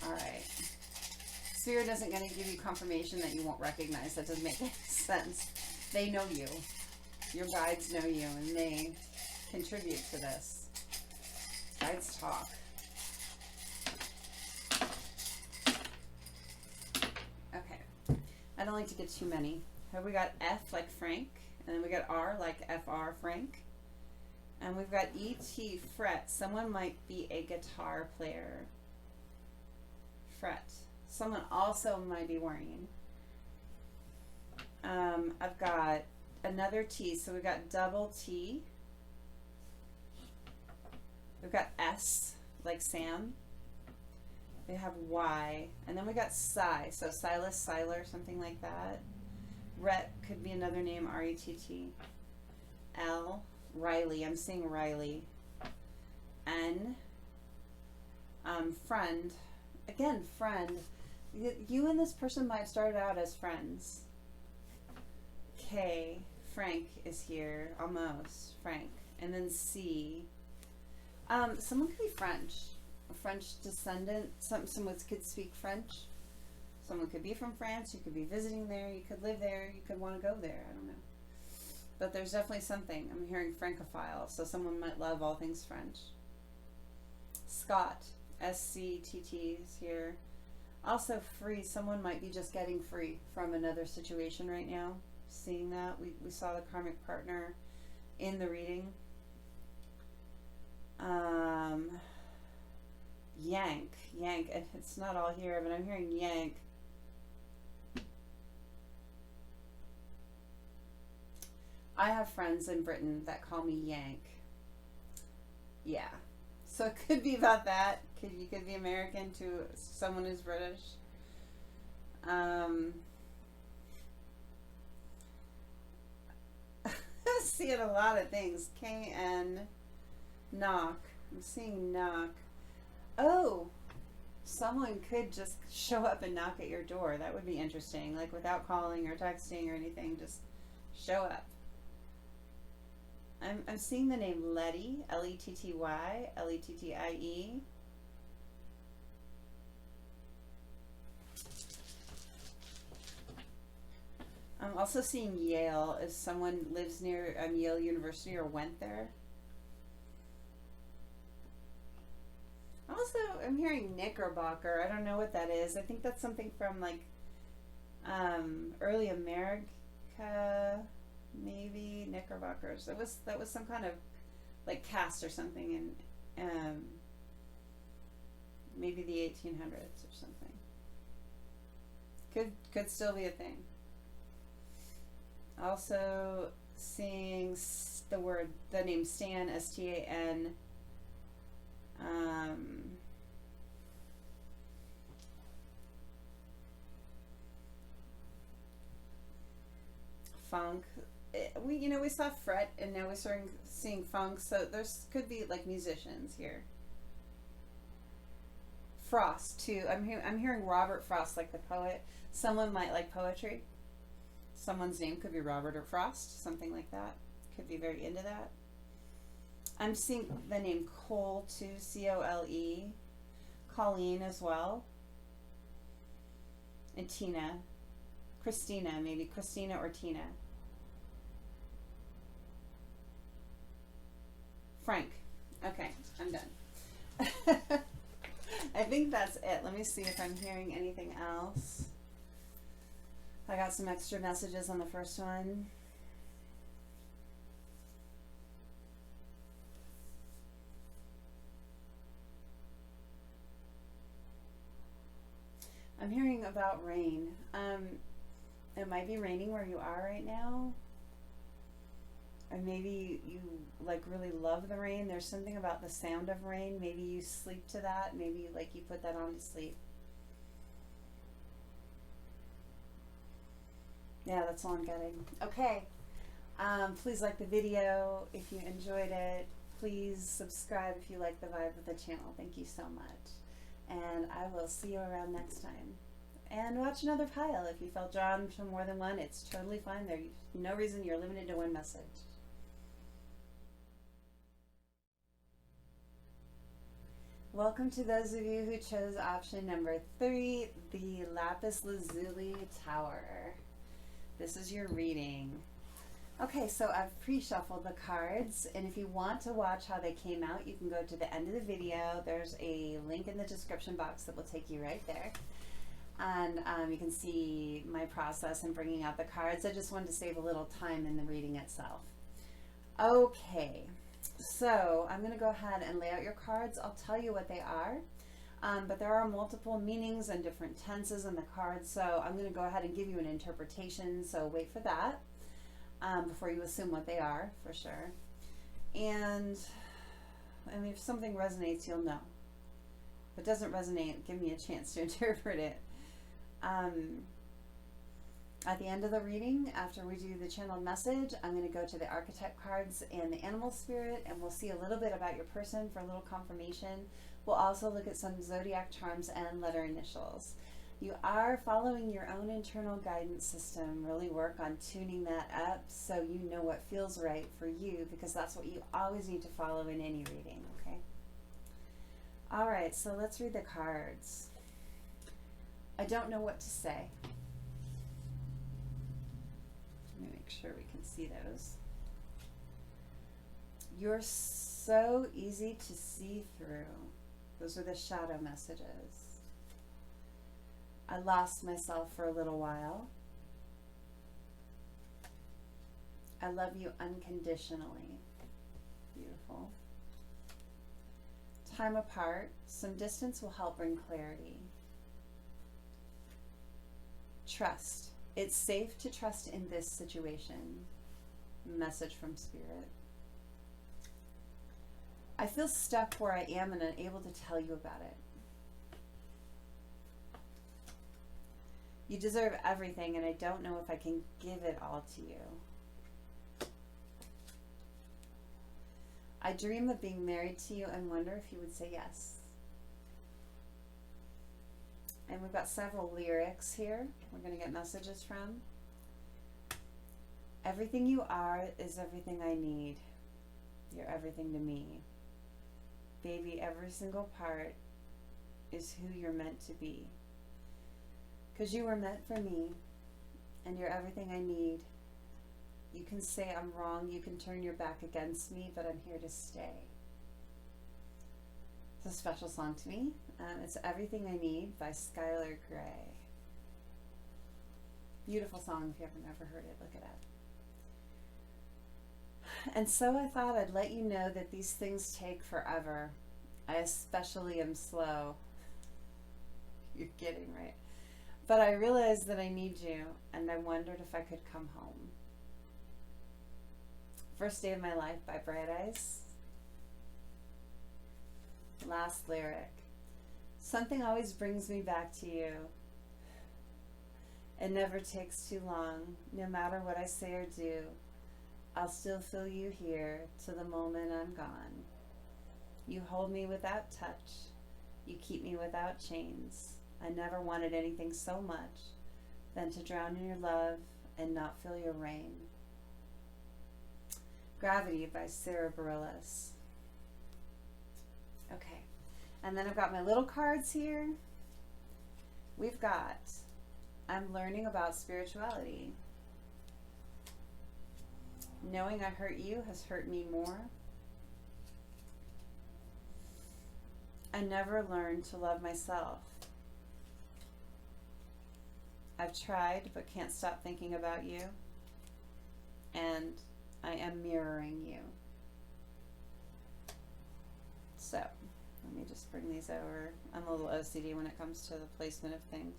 All right. Spirit isn't going to give you confirmation that you won't recognize. That doesn't make any sense. They know you. Your guides know you, and they contribute to this. Guides talk. Okay. I don't like to get too many. Here we got F like Frank, and then we got R like FR Frank. And we've got ET fret. Someone might be a guitar player. Fret. Someone also might be worrying. I've got another T, so we've got double T. We've got S, like Sam. We have Y, and then we got Psi, so Silas, Siler, something like that. Rhett could be another name, R-E-T-T. L, Riley, I'm seeing Riley. N, friend. Again, friend. You and this person might start out as friends. K, Frank is here, almost, Frank. And then C. Someone could be French. A French descendant. Someone could speak French. Someone could be from France. You could be visiting there. You could live there. You could want to go there. I don't know. But there's definitely something. I'm hearing Francophile, so someone might love all things French. Scott, S-C-T-T is here. Also free. Someone might be just getting free from another situation right now. Seeing that. We saw the karmic partner in the reading. Yank. It's not all here, but I'm hearing yank. I have friends in Britain that call me Yank. Yeah. So it could be about that. You could be American to someone who's British. I see it a lot of things. K-N, knock. I'm seeing knock. Oh, someone could just show up and knock at your door. That would be interesting. Like without calling or texting or anything, just show up. I'm seeing the name Letty, L-E-T-T-Y, L-E-T-T-I-E. I'm also seeing Yale, if someone lives near Yale University or went there. Also, I'm hearing Knickerbocker. I don't know what that is. I think that's something from like early America, maybe. Knickerbockers. That was some kind of like cast or something in maybe the 1800s or something. Could still be a thing. Also seeing the name Stan, S-T-A-N. Funk. We saw fret, and now we're starting seeing funk. So there's could be like musicians here. Frost too. I'm hearing Robert Frost, like the poet. Someone might like poetry. Someone's name could be Robert or Frost, something like that. Could be very into that. I'm seeing the name Cole too, C-O-L-E. Colleen as well. And Tina. Christina, maybe Christina or Tina. Frank. Okay, I'm done. I think that's it. Let me see if I'm hearing anything else. I got some extra messages on the first one. I'm hearing about rain. It might be raining where you are right now. Or maybe you like really love the rain. There's something about the sound of rain. Maybe you sleep to that. Maybe like you put that on to sleep. Yeah, that's all I'm getting. Okay. Please like the video if you enjoyed it. Please subscribe if you like the vibe of the channel. Thank you so much. And I will see you around next time. And watch another pile. If you felt drawn to more than one, it's totally fine. There's no reason you're limited to one message. Welcome to those of you who chose option number 3, the Lapis Lazuli Tower. This is your reading. Okay, so I've pre-shuffled the cards, and if you want to watch how they came out, you can go to the end of the video. There's a link in the description box that will take you right there. And you can see my process in bringing out the cards. I just wanted to save a little time in the reading itself. Okay, so I'm going to go ahead and lay out your cards. I'll tell you what they are, but there are multiple meanings and different tenses in the cards, so I'm going to go ahead and give you an interpretation, so wait for that before you assume what they are, for sure. And I mean, if something resonates, you'll know. If it doesn't resonate, give me a chance to interpret it. At the end of the reading, after we do the channeled message, I'm going to go to the archetype cards and the animal spirit, and we'll see a little bit about your person for a little confirmation. We'll also look at some zodiac charms and letter initials. You are following your own internal guidance system. Really work on tuning that up so you know what feels right for you, because that's what you always need to follow in any reading, okay? All right, so let's read the cards. I don't know what to say. Let me make sure we can see those. You're so easy to see through. Those are the shadow messages. I lost myself for a little while. I love you unconditionally. Beautiful. Time apart. Some distance will help bring clarity. Trust. It's safe to trust in this situation. Message from Spirit. I feel stuck where I am and unable to tell you about it. You deserve everything, and I don't know if I can give it all to you. I dream of being married to you and wonder if you would say yes. And we've got several lyrics here we're going to get messages from. Everything you are is everything I need. You're everything to me. Baby, every single part is who you're meant to be. Because you were meant for me, and you're everything I need. You can say I'm wrong, you can turn your back against me, but I'm here to stay. It's a special song to me. It's Everything I Need by Skylar Grey. Beautiful song. If you haven't ever heard it, look it up. And so I thought I'd let you know that these things take forever. I especially am slow. You're kidding, right? But I realized that I need you, and I wondered if I could come home. First Day of My Life by Bright Eyes. Last lyric. Something always brings me back to you. It never takes too long. No matter what I say or do, I'll still feel you here till the moment I'm gone. You hold me without touch. You keep me without chains. I never wanted anything so much than to drown in your love and not feel your rain. Gravity by Sarah Bareilles. Okay, and then I've got my little cards here. We've got, I'm learning about spirituality. Knowing I hurt you has hurt me more. I never learned to love myself. I've tried but can't stop thinking about you. And I am mirroring you. So, let me just bring these over. I'm a little OCD when it comes to the placement of things.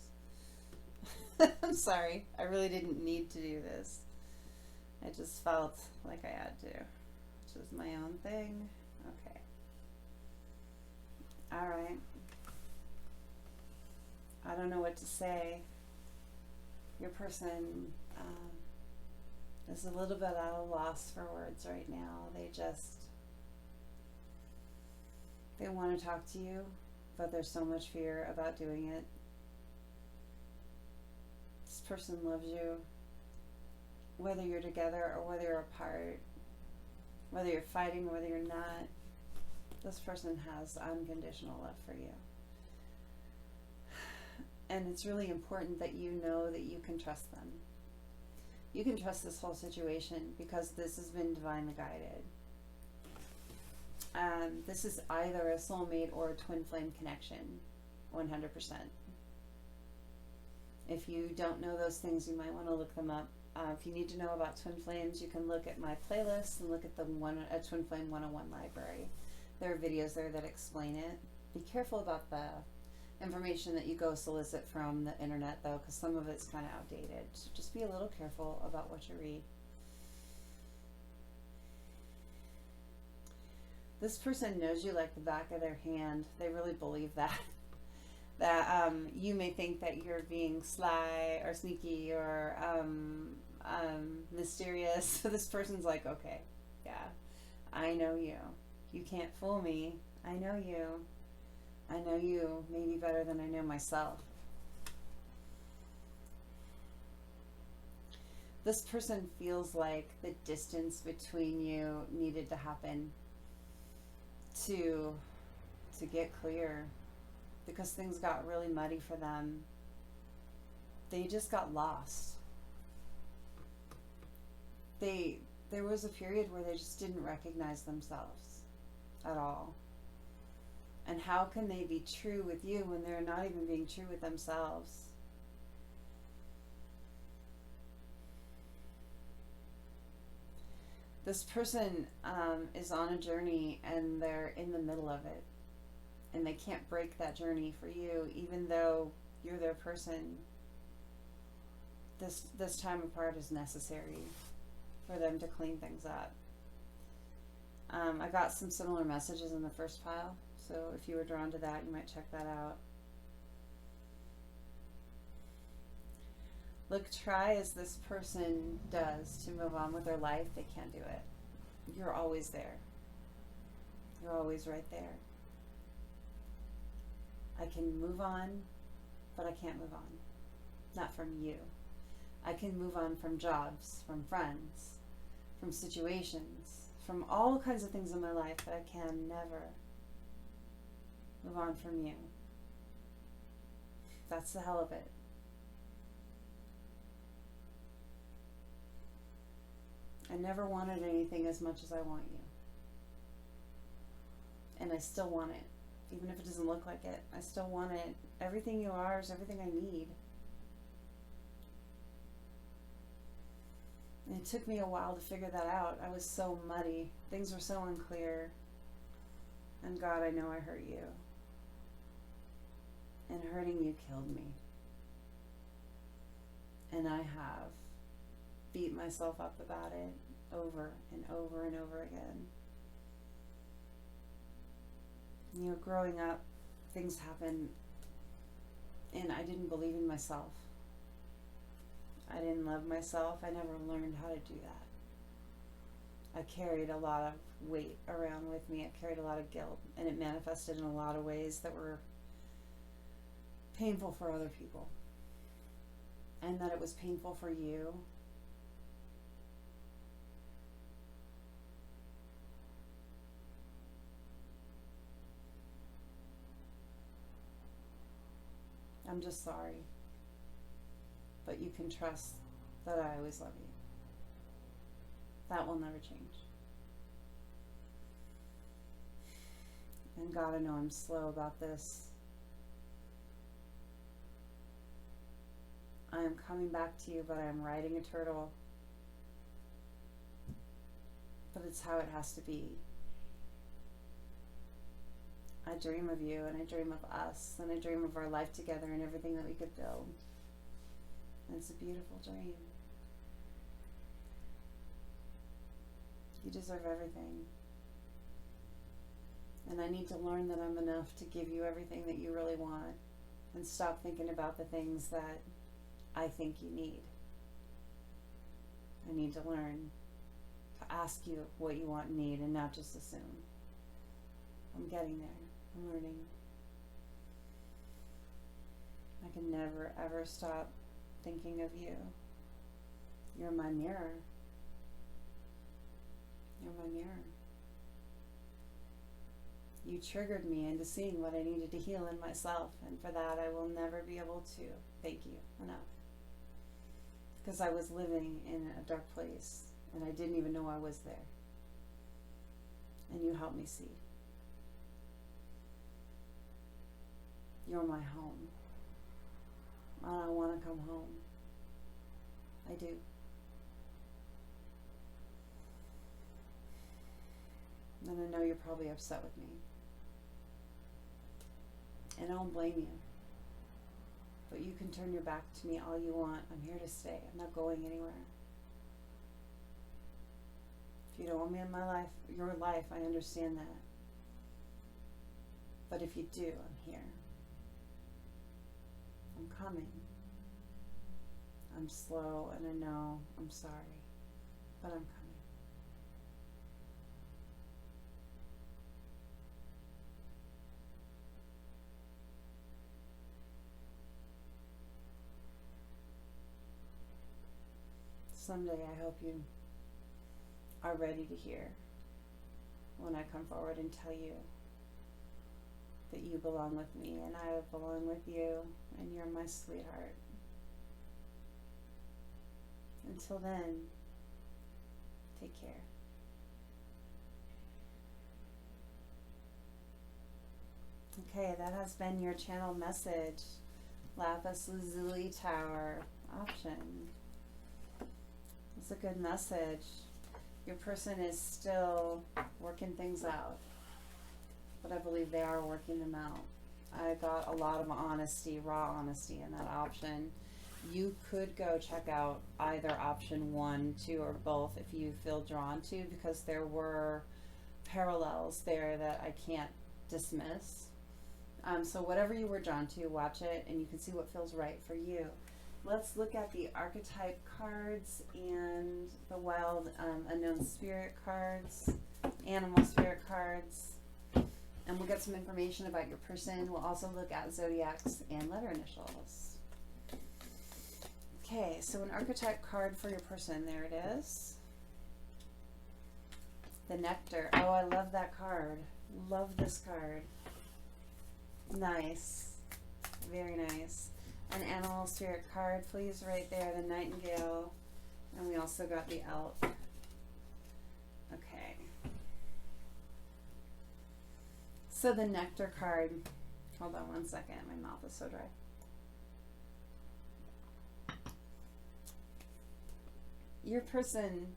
I'm sorry, I really didn't need to do this. I just felt like I had to, which is my own thing. Okay. All right. I don't know what to say. Your person is a little bit at a loss for words right now. They want to talk to you, but there's so much fear about doing it. This person loves you, whether you're together or whether you're apart, whether you're fighting, whether you're not. This person has unconditional love for you. And it's really important that you know that you can trust them. You can trust this whole situation because this has been divinely guided. This is either a soulmate or a twin flame connection, 100%. If you don't know those things, you might want to look them up. If you need to know about twin flames, you can look at my playlist and look at the Twin Flame 101 library. There are videos there that explain it. Be careful about the information that you go solicit from the internet, though, because some of it's kind of outdated. So just be a little careful about what you read. This person knows you like the back of their hand. They really believe that. That you may think that you're being sly or sneaky or mysterious. So this person's like, okay, yeah, I know you. You can't fool me. I know you. I know you maybe better than I know myself. This person feels like the distance between you needed to happen to get clear, because things got really muddy for them. They just got lost. There was a period where they just didn't recognize themselves at all. And how can they be true with you when they're not even being true with themselves? This person is on a journey and they're in the middle of it. And they can't break that journey for you, even though you're their person. This time apart is necessary for them to clean things up. I got some similar messages in the first pile. So if you were drawn to that, you might check that out. Look, try as this person does to move on with their life, they can't do it. You're always there. You're always right there. I can move on, but I can't move on. Not from you. I can move on from jobs, from friends, from situations, from all kinds of things in my life, but I can never move on from you. That's the hell of it. I never wanted anything as much as I want you. And I still want it. Even if it doesn't look like it, I still want it. Everything you are is everything I need. And it took me a while to figure that out. I was so muddy. Things were so unclear. And God, I know I hurt you. And hurting you killed me. And I have beat myself up about it over and over and over again. You know, growing up, things happen, and I didn't believe in myself. I didn't love myself. I never learned how to do that. I carried a lot of weight around with me. I carried a lot of guilt, and it manifested in a lot of ways that were painful for other people. And that it was painful for you. I'm just sorry. But you can trust that I always love you. That will never change. And God, I know I'm slow about this. I am coming back to you, but I am riding a turtle. But it's how it has to be. I dream of you, and I dream of us, and I dream of our life together and everything that we could build. And it's a beautiful dream. You deserve everything. And I need to learn that I'm enough to give you everything that you really want, and stop thinking about the things that I think you need. I need to learn to ask you what you want and need, and not just assume. I'm getting there. I'm learning. I can never ever stop thinking of you. You're my mirror. You're my mirror. You triggered me into seeing what I needed to heal in myself, and for that I will never be able to thank you enough. Because I was living in a dark place, and I didn't even know I was there. And you helped me see. You're my home. And I want to come home. I do. And I know you're probably upset with me. And I don't blame you. But you can turn your back to me all you want. I'm here to stay. I'm not going anywhere. If you don't want me in my life, your life, I understand that. But if you do, I'm here. I'm coming. I'm slow, and I know I'm sorry, but I'm coming. Someday I hope you are ready to hear when I come forward and tell you that you belong with me, and I belong with you, and you're my sweetheart. Until then, take care. Okay, that has been your channel message. Lapis Lazuli Tower option. It's a good message. Your person is still working things out, but I believe they are working them out. I got a lot of honesty, raw honesty in that option. You could go check out either option 1, 2, or both if you feel drawn to, because there were parallels there that I can't dismiss. So whatever you were drawn to, watch it and you can see what feels right for you. Let's look at the archetype cards and the wild unknown spirit cards, animal spirit cards, and we'll get some information about your person. We'll also look at zodiacs and letter initials. Okay, so an archetype card for your person, there it is. The Nectar. Oh, I love that card. Love this card. Nice. Very nice. An animal spirit card, please, right there, the Nightingale. And we also got the Elk. Okay. So the Nectar card, hold on one second, my mouth is so dry. Your person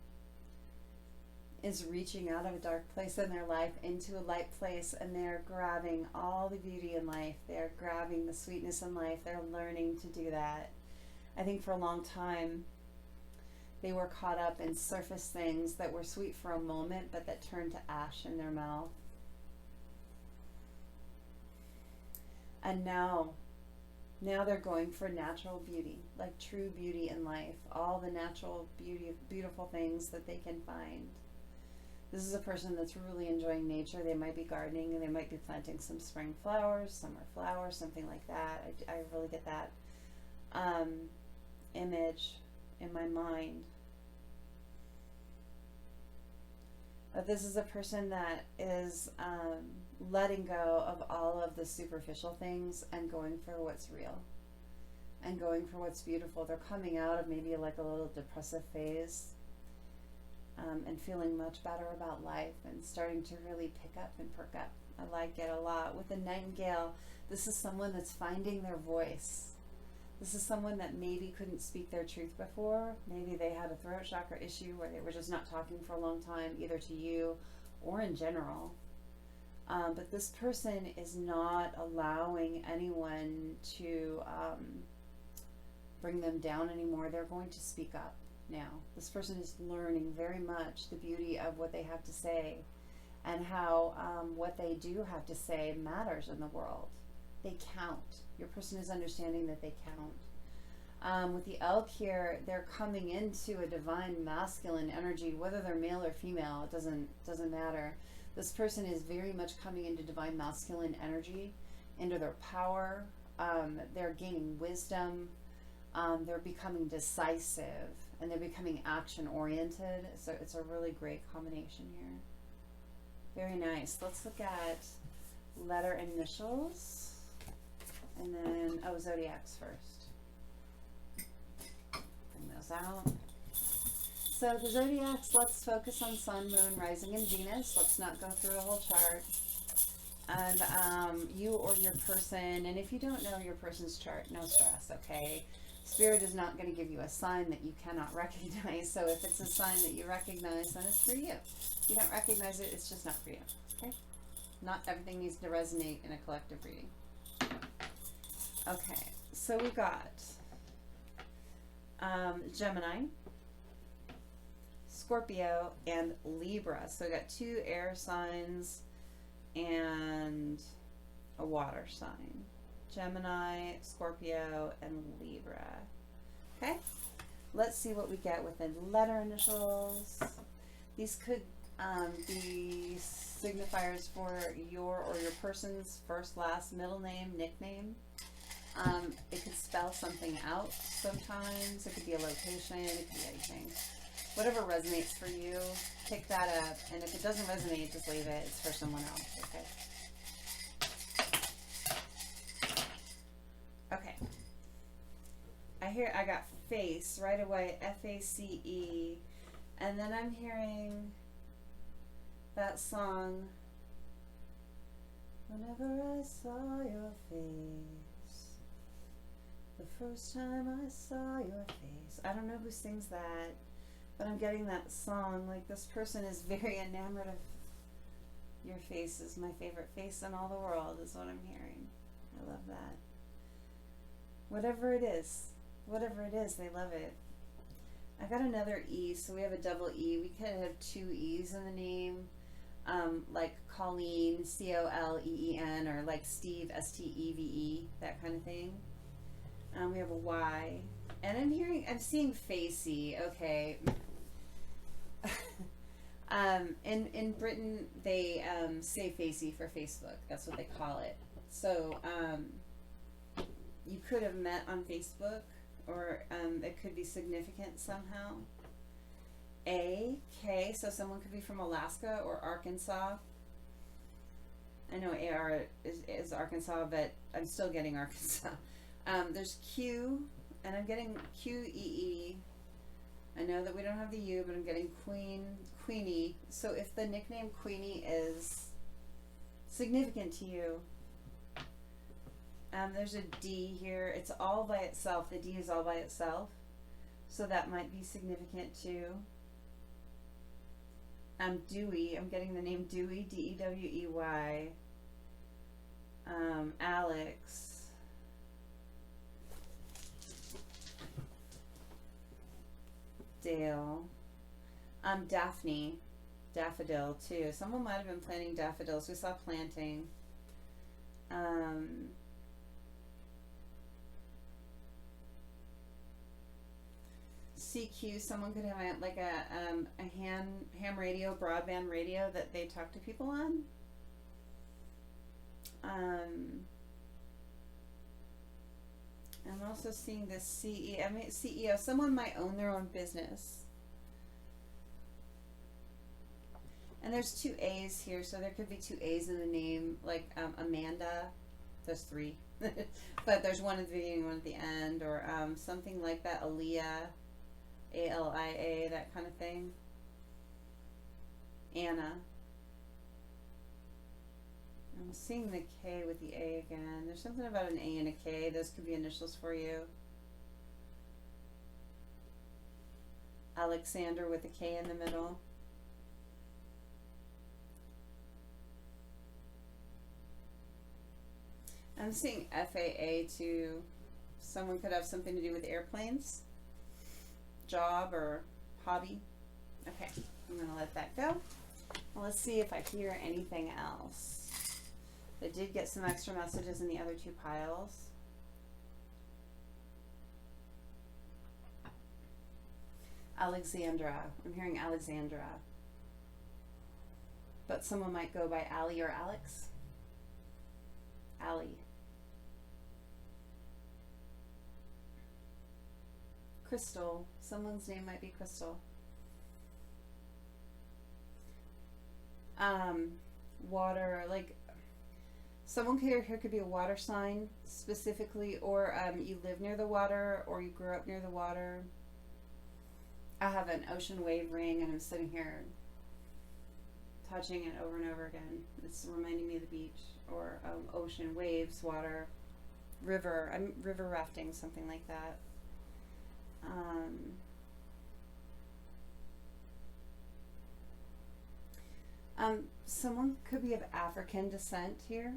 is reaching out of a dark place in their life into a light place, and they're grabbing all the beauty in life. They're grabbing the sweetness in life. They're learning to do that. I think for a long time they were caught up in surface things that were sweet for a moment, but that turned to ash in their mouth. And now they're going for natural beauty, like true beauty in life, all the natural beauty, beautiful things that they can find. This is a person that's really enjoying nature. They might be gardening, and they might be planting some spring flowers, summer flowers, something like that. I really get that image in my mind. But this is a person that is letting go of all of the superficial things and going for what's real and going for what's beautiful. They're coming out of maybe like a little depressive phase and feeling much better about life and starting to really pick up and perk up. I like it a lot. With the Nightingale, this is someone that's finding their voice. This is someone that maybe couldn't speak their truth before. Maybe they had a throat chakra issue where they were just not talking for a long time, either to you or in general. But this person is not allowing anyone to bring them down anymore. They're going to speak up. now. This person is learning very much the beauty of what they have to say and how what they do have to say matters in the world. They count. Your person is understanding that they count. With the elk here, they're coming into a divine masculine energy, whether they're male or female, it doesn't matter. This person is very much coming into divine masculine energy, into their power. They're gaining wisdom. They're becoming decisive, and they're becoming action-oriented. So it's a really great combination here. Very nice. Let's look at letter initials, and then, zodiacs first. Bring those out. So the zodiacs, let's focus on Sun, Moon, Rising, and Venus. Let's not go through a whole chart. And you or your person, and if you don't know your person's chart, no stress, okay? Spirit is not going to give you a sign that you cannot recognize. So if it's a sign that you recognize, then it's for you. If you don't recognize it, it's just not for you, okay? Not everything needs to resonate in a collective reading. Okay, so we got Gemini, Scorpio, and Libra. So we got 2 air signs and a water sign. Gemini, Scorpio, and Libra. Okay, let's see what we get with the letter initials. These could be signifiers for your or your person's first, last, middle name, nickname. It could spell something out sometimes. It could be a location. It could be anything. Whatever resonates for you, pick that up. And if it doesn't resonate, just leave it. It's for someone else, okay? Okay. I got face right away, F-A-C-E. And then I'm hearing that song, whenever I saw your face, the first time I saw your face. I don't know who sings that, but I'm getting that song. Like, this person is very enamored of your face. Is my favorite face in all the world, is what I'm hearing. I love that. Whatever it is, they love it. I got another E, so we have a double E. We could have 2 E's in the name, like Colleen, C-O-L-E-E-N, or like Steve, S-T-E-V-E, that kind of thing. We have a Y, and I'm seeing Facey. Okay. In Britain, they say Facey for Facebook. That's what they call it. So you could have met on Facebook, or it could be significant somehow. A-K, so someone could be from Alaska or Arkansas. I know AR is Arkansas, but I'm still getting Arkansas. There's Q, and I'm getting Q-E-E. I know that we don't have the U, but I'm getting Queenie. So if the nickname Queenie is significant to you, there's a D here. It's all by itself. The D is all by itself. So that might be significant too. Dewey. I'm getting the name Dewey, D-E-W-E-Y. Alex. Dale. Daphne. Daffodil too. Someone might have been planting daffodils. We saw planting. CQ, someone could have like a ham radio, broadband radio that they talk to people on. I'm also seeing this CEO. Someone might own their own business. And there's 2 A's here, so there could be 2 A's in the name, like Amanda. There's 3. But there's one at the beginning, one at the end, or something like that, Aaliyah. A-L-I-A, that kind of thing. Anna. I'm seeing the K with the A again. There's something about an A and a K. Those could be initials for you. Alexander with a K in the middle. I'm seeing FAA too. Someone could have something to do with airplanes. job or hobby. Okay, I'm going to let that go. Well, let's see if I hear anything else. I did get some extra messages in the other two piles. Alexandra. I'm hearing Alexandra. But someone might go by Allie or Alex. Allie. Crystal. Someone's name might be Crystal. Water, like someone here could be a water sign specifically, or you live near the water, or you grew up near the water. I have an ocean wave ring and I'm sitting here touching it over and over again. It's reminding me of the beach, or ocean, waves, water, river. I'm river rafting, something like that. Someone could be of African descent here.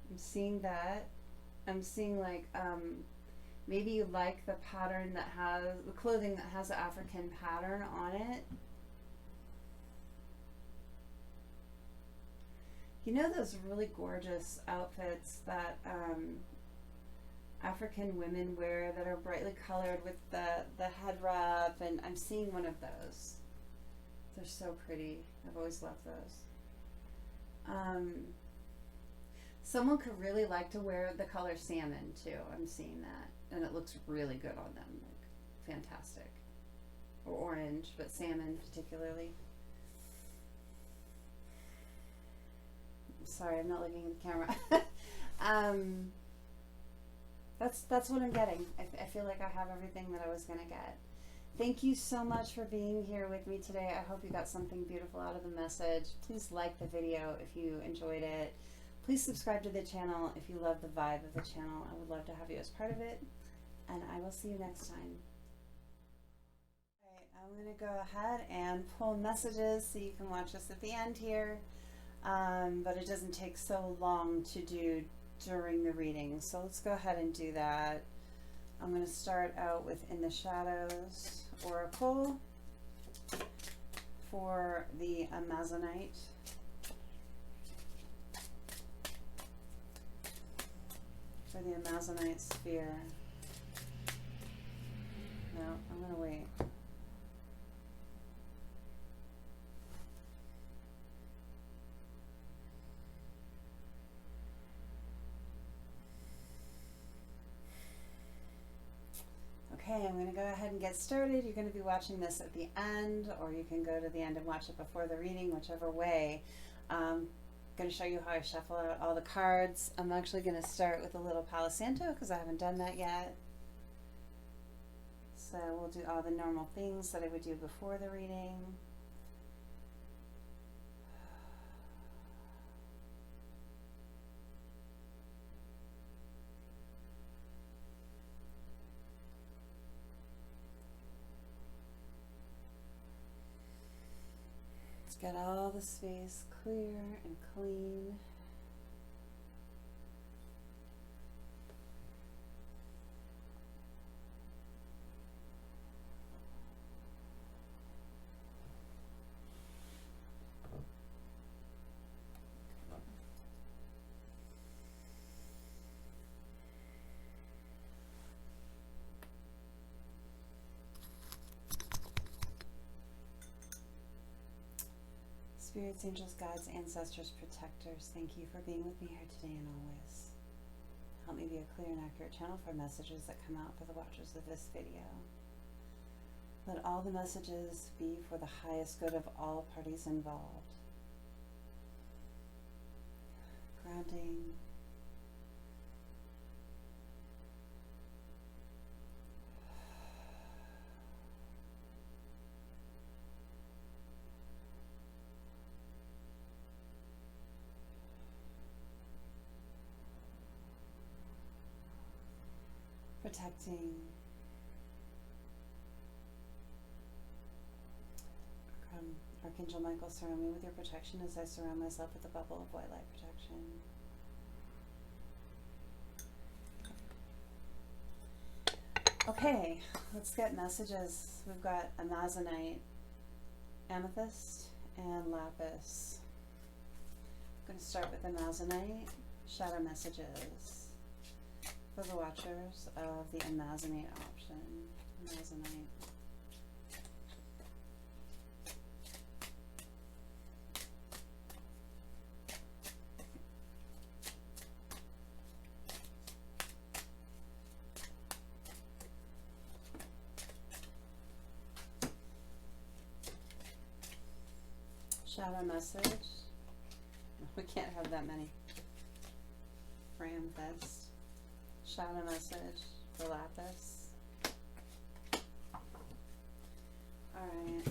I'm seeing that. I'm seeing like maybe you like the pattern that has the clothing that has an African pattern on it. You know those really gorgeous outfits that African women wear that are brightly colored with the head wrap, and I'm seeing one of those. They're so pretty. I've always loved those. Someone could really like to wear the color salmon too. I'm seeing that, and it looks really good on them, like fantastic. Or orange, but salmon particularly. Sorry, I'm not looking at the camera. That's what I'm getting. I feel like I have everything that I was gonna get. Thank you so much for being here with me today. I hope you got something beautiful out of the message. Please like the video if you enjoyed it. Please subscribe to the channel if you love the vibe of the channel. I would love to have you as part of it. And I will see you next time. All right, I'm going to go ahead and pull messages so you can watch us at the end here. But it doesn't take so long to do during the reading. So let's go ahead and do that. I'm going to start out with In the Shadows Oracle for the Amazonite. For the Amazonite sphere. No, I'm going to wait. Okay, I'm going to go ahead and get started. You're going to be watching this at the end, or you can go to the end and watch it before the reading, whichever way. I'm going to show you how I shuffle out all the cards. I'm actually going to start with a little Palo Santo because I haven't done that yet. So we'll do all the normal things that I would do before the reading. Get all the space clear and clean. Spirits, angels, guides, ancestors, protectors, thank you for being with me here today and always. Help me be a clear and accurate channel for messages that come out for the watchers of this video. Let all the messages be for the highest good of all parties involved. Grounding. Protecting. Archangel Michael, surround me with your protection as I surround myself with the bubble of white light protection. Okay, let's get messages. We've got amazonite, amethyst, and lapis. I'm going to start with amazonite. Shadow messages for the watchers of the amazonite option. Amazonite. Shadow message. We can't have that many. For amethyst. Shadow message for lapis. Alright.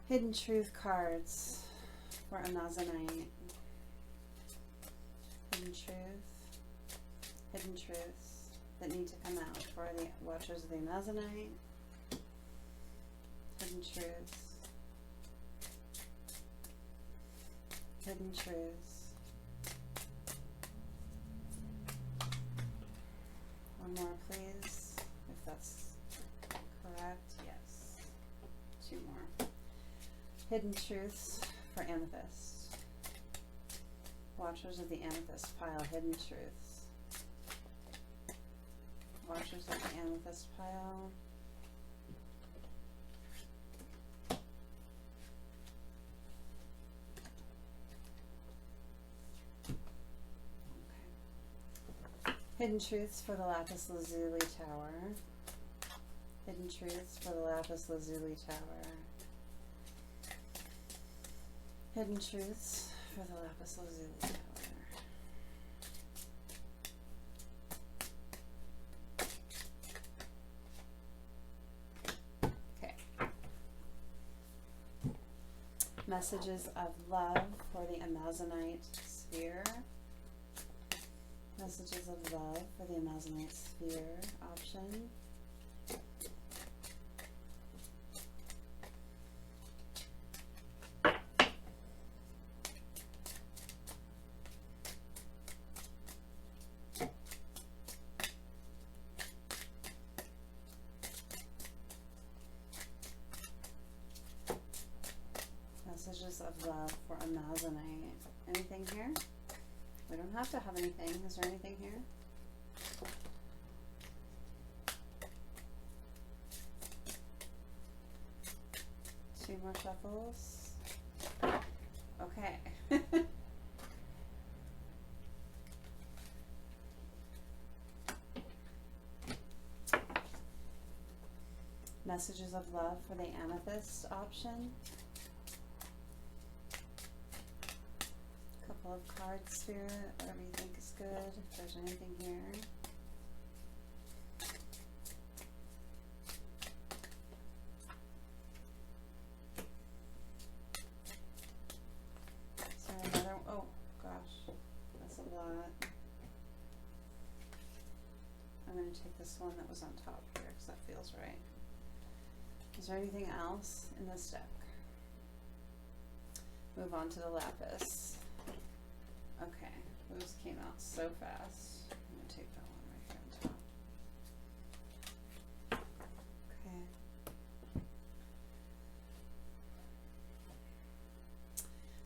Hidden truth cards for amazonite. Hidden truth. Hidden truths that need to come out for the watchers of the amazonite. Hidden truths. Hidden truths. One more, please, if that's correct. Yes. Two more. Hidden truths for amethyst. Watchers of the amethyst pile. Hidden truths. Watchers of the amethyst pile. Hidden truths for the Lapis Lazuli tower. Hidden truths for the Lapis Lazuli tower. Hidden truths for the Lapis Lazuli tower. Okay. Messages of love for the amazonite sphere. Messages of love for the amazonite sphere option. Messages of love for amazonite. Anything here? We don't have to have anything. Is there anything here? Two more shuffles. Okay. Messages of love for the amethyst option. Couple of cards, Spirit, whatever you think is good, if there's anything here. Is there another? Oh gosh, that's a lot. I'm going to take this one that was on top here because that feels right. Is there anything else in this deck? Move on to the lapis. Okay, those came out so fast. I'm going to take that one right here on top.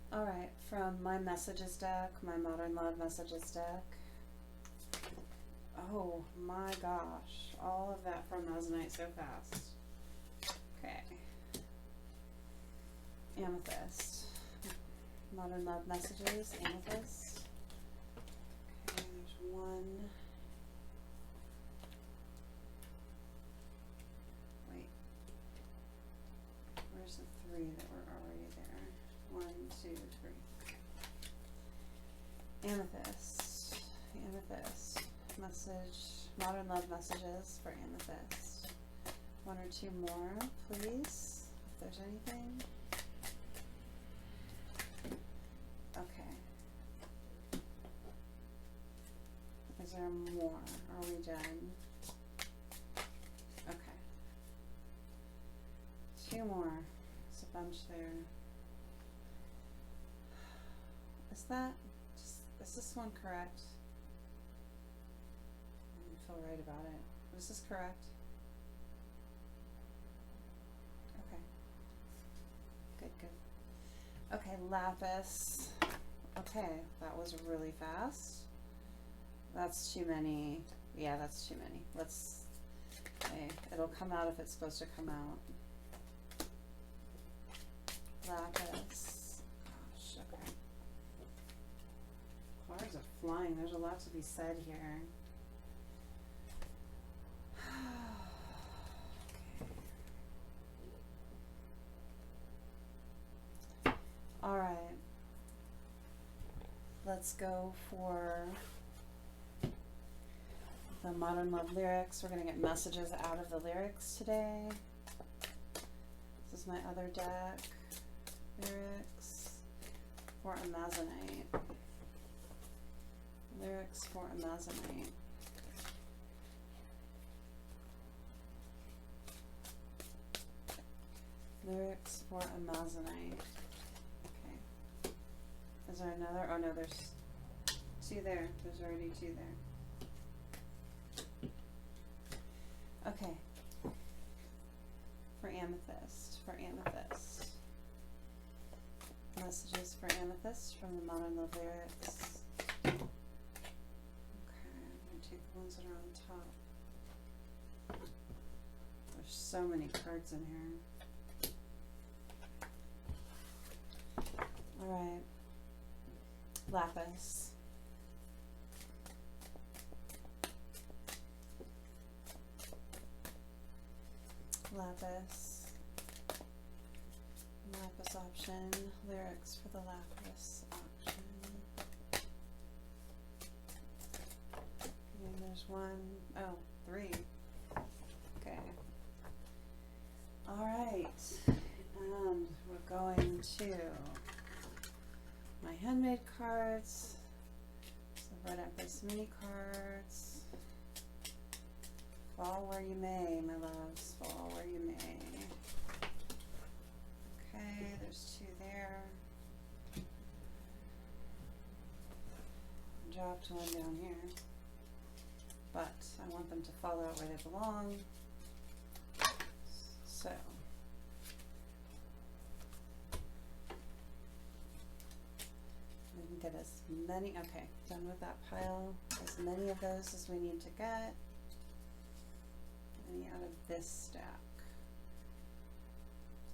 Okay. Alright, from my messages deck, my Modern Love messages deck. Oh my gosh, all of that from amazonite so fast. Okay. Amethyst. Modern Love messages, amethyst. Okay, there's one. Wait. Where's the three that were already there? 1, 2, 3. Amethyst. Amethyst. Message. Modern Love messages for amethyst. One or two more, please, if there's anything. Okay. Is there more? Are we done? Okay. Two more. There's a bunch there. Is that just, is this one correct? feel right about it. Was this correct? Okay. Good, good. Okay, lapis. Okay, that was really fast. That's too many. Yeah, that's too many. Let's, okay, it'll come out if it's supposed to come out. Lapis. Gosh, okay. Cards are flying. There's a lot to be said here. Okay. All right. Let's go for the Modern Love lyrics. We're going to get messages out of the lyrics today. This is my other deck. Lyrics for Amazonite. Lyrics for Amazonite. Lyrics for Amazonite. Okay. Is there another? Oh no, there's two there. There's already two there. Okay. For Amethyst. For Amethyst. Messages for Amethyst from the Modern Love lyrics. Okay, I'm going to take the ones that are on top. There's so many cards in here. Alright. Lapis. Lapis. Lapis option. Lyrics for the Lapis option. And there's one, oh, three. Okay. Alright. And we're going to my handmade cards. The Red Empress mini cards. Fall where you may, my loves. Fall where you may. Okay, there's two there. Dropped one down here. But I want them to fall out where they belong. So we can get as many, okay, done with that pile. As many of those as we need to get. Any out of this stack.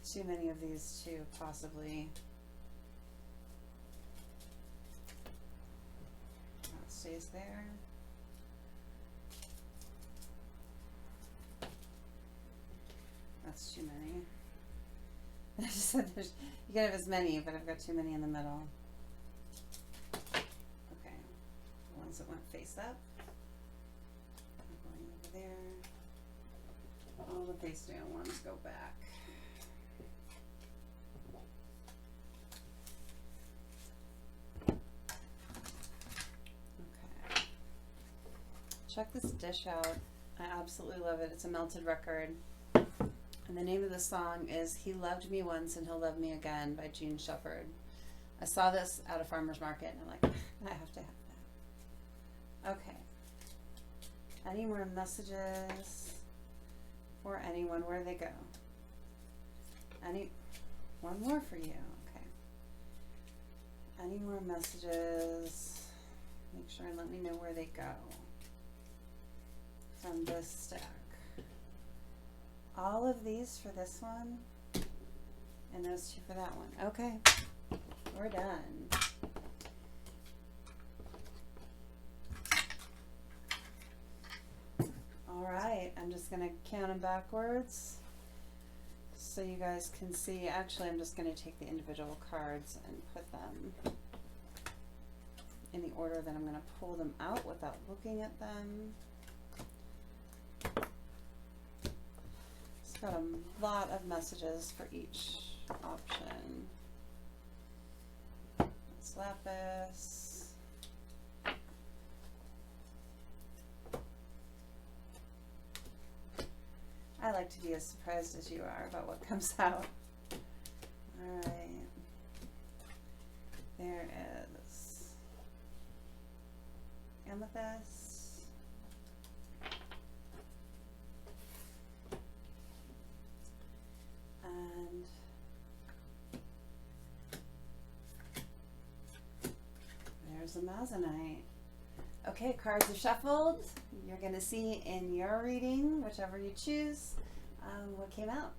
Too many of these too, possibly. That stays there. That's too many. I just said there's, you can have as many, but I've got too many in the middle. Okay, the ones that went face up. I'm going over there. All the face down ones go back. Okay. Check this dish out. I absolutely love it. It's a melted record. And the name of the song is He Loved Me Once and He'll Love Me Again by Jean Shepherd. I saw this at a farmer's market and I'm like, I have to have that. Okay. Any more messages for anyone? Where they go? One more for you. Okay. Any more messages? Make sure and let me know where they go from this stack. All of these for this one, and those two for that one. Okay, we're done. All right, I'm just gonna count them backwards so you guys can see. Actually, I'm just gonna take the individual cards and put them in the order that I'm gonna pull them out without looking at them. Got a lot of messages for each option. That's Lapis. I like to be as surprised as you are about what comes out. Alright. There is Amethyst. there's Amazonite. Okay, cards are shuffled. You're going to see in your reading, whichever you choose, what came out.